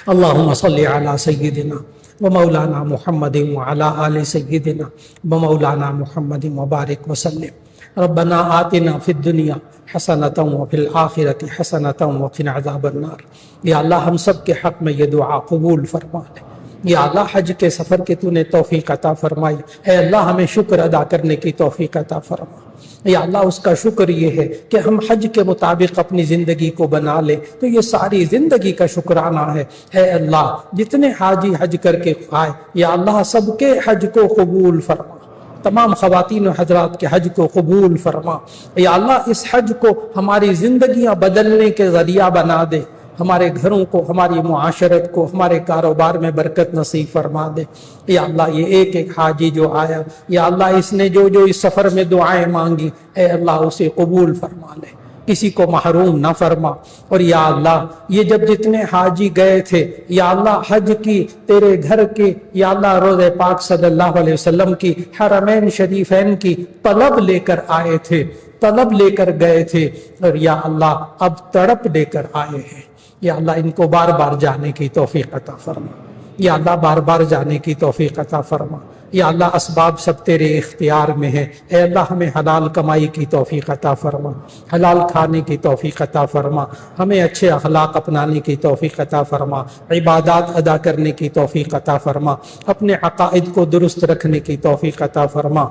اللہم صلی علی سیدنا ومولانا محمد وعلی آل سیدنا ومولانا محمد وبارک وسلم۔ ربنا آتنا فی الدنیا حسنۃ وفی الآخرۃ حسنۃ وقنا عذاب النار۔ یا اللہ ہم سب کے حق میں یہ دعا قبول فرما لے۔ یا اللہ حج کے سفر کی تو نے توفیق عطا فرمائی، اے اللہ ہمیں شکر ادا کرنے کی توفیق عطا فرما۔ یا اللہ اس کا شکر یہ ہے کہ ہم حج کے مطابق اپنی زندگی کو بنا لیں تو یہ ساری زندگی کا شکرانہ ہے۔ اے اللہ جتنے حاجی حج کر کے آئے یا اللہ سب کے حج کو قبول فرما، تمام خواتین و حضرات کے حج کو قبول فرما۔ یا اللہ اس حج کو ہماری زندگیاں بدلنے کے ذریعہ بنا دے، ہمارے گھروں کو، ہماری معاشرت کو، ہمارے کاروبار میں برکت نصیب فرما دے۔ یا اللہ یہ ایک ایک حاجی جو آیا، یا اللہ اس نے جو اس سفر میں دعائیں مانگی، اے اللہ اسے قبول فرما لے، کسی کو محروم نہ فرما۔ اور یا اللہ یہ جب جتنے حاجی گئے تھے یا اللہ حج کی تیرے گھر کے یا اللہ روضہ پاک صلی اللہ علیہ وسلم کی حرمین شریفین کی طلب لے کر آئے تھے، طلب لے کر گئے تھے، اور یا اللہ اب تڑپ لے کر آئے ہیں، یا اللہ ان کو بار بار جانے کی توفیق عطا فرما، یا اللہ بار بار جانے کی توفیق عطا فرما۔ یا اللہ اسباب سب تیرے اختیار میں ہے، اے اللہ ہمیں حلال کمائی کی توفیق عطا فرما، حلال کھانے کی توفیق عطا فرما، ہمیں اچھے اخلاق اپنانے کی توفیق عطا فرما، عبادات ادا کرنے کی توفیق عطا فرما، اپنے عقائد کو درست رکھنے کی توفیق عطا فرما۔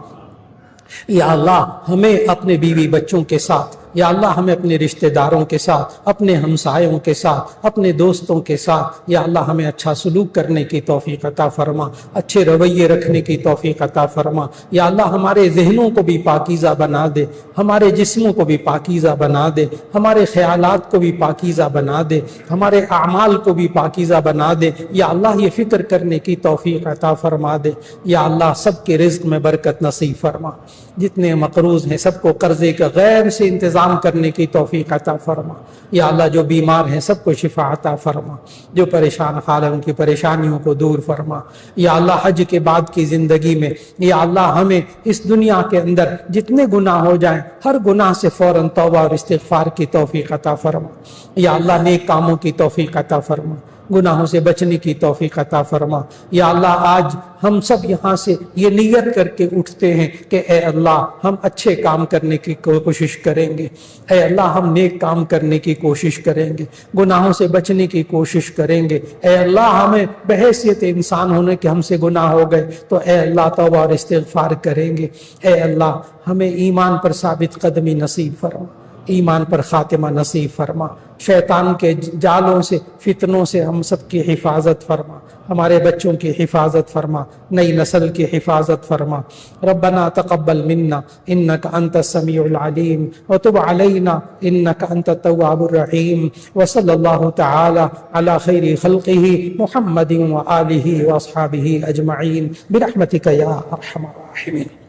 یا اللہ ہمیں اپنے بیوی بچوں کے ساتھ، یا اللہ ہمیں اپنے رشتہ داروں کے ساتھ، اپنے ہمسایوں کے ساتھ، اپنے دوستوں کے ساتھ، یا اللہ ہمیں اچھا سلوک کرنے کی توفیق عطا فرما، اچھے رویے رکھنے کی توفیق عطا فرما۔ یا اللہ ہمارے ذہنوں کو بھی پاکیزہ بنا دے، ہمارے جسموں کو بھی پاکیزہ بنا دے، ہمارے خیالات کو بھی پاکیزہ بنا دے، ہمارے اعمال کو بھی پاکیزہ بنا دے۔ یا اللہ یہ فکر کرنے کی توفیق عطا فرما دے۔ یا اللہ سب کے رزق میں برکت نصیب فرما، جتنے مقروض ہیں سب کو قرضے کا غیر سے انتظام کرنے کی توفیق عطا فرما۔ یا اللہ جو بیمار ہیں سب کو شفا عطا فرما، جو پریشان حال ہیں ان کی پریشانیوں کو دور فرما۔ یا اللہ حج کے بعد کی زندگی میں یا اللہ ہمیں اس دنیا کے اندر جتنے گناہ ہو جائیں ہر گناہ سے فوراً توبہ اور استغفار کی توفیق عطا فرما۔ یا اللہ نیک کاموں کی توفیق عطا فرما، گناہوں سے بچنے کی توفیق عطا فرما۔ یا اللہ آج ہم سب یہاں سے یہ نیت کر کے اٹھتے ہیں کہ اے اللہ ہم اچھے کام کرنے کی کوشش کریں گے، اے اللہ ہم نیک کام کرنے کی کوشش کریں گے، گناہوں سے بچنے کی کوشش کریں گے۔ اے اللہ ہمیں بحیثیت انسان ہونے کے ہم سے گناہ ہو گئے تو اے اللہ توبہ اور استغفار کریں گے۔ اے اللہ ہمیں ایمان پر ثابت قدمی نصیب فرما، ایمان پر خاتمہ نصیب فرما، شیطان کے جالوں سے فتنوں سے ہم سب کی حفاظت فرما، ہمارے بچوں کی حفاظت فرما، نئی نسل کی حفاظت فرما۔ ربنا تقبل منا انك انت السميع العليم وتب علينا انك انت التواب الرحيم، وصلى الله تعالى على خير خلقه محمد وآله واصحابه اجمعين برحمتك يا ارحم الراحمين۔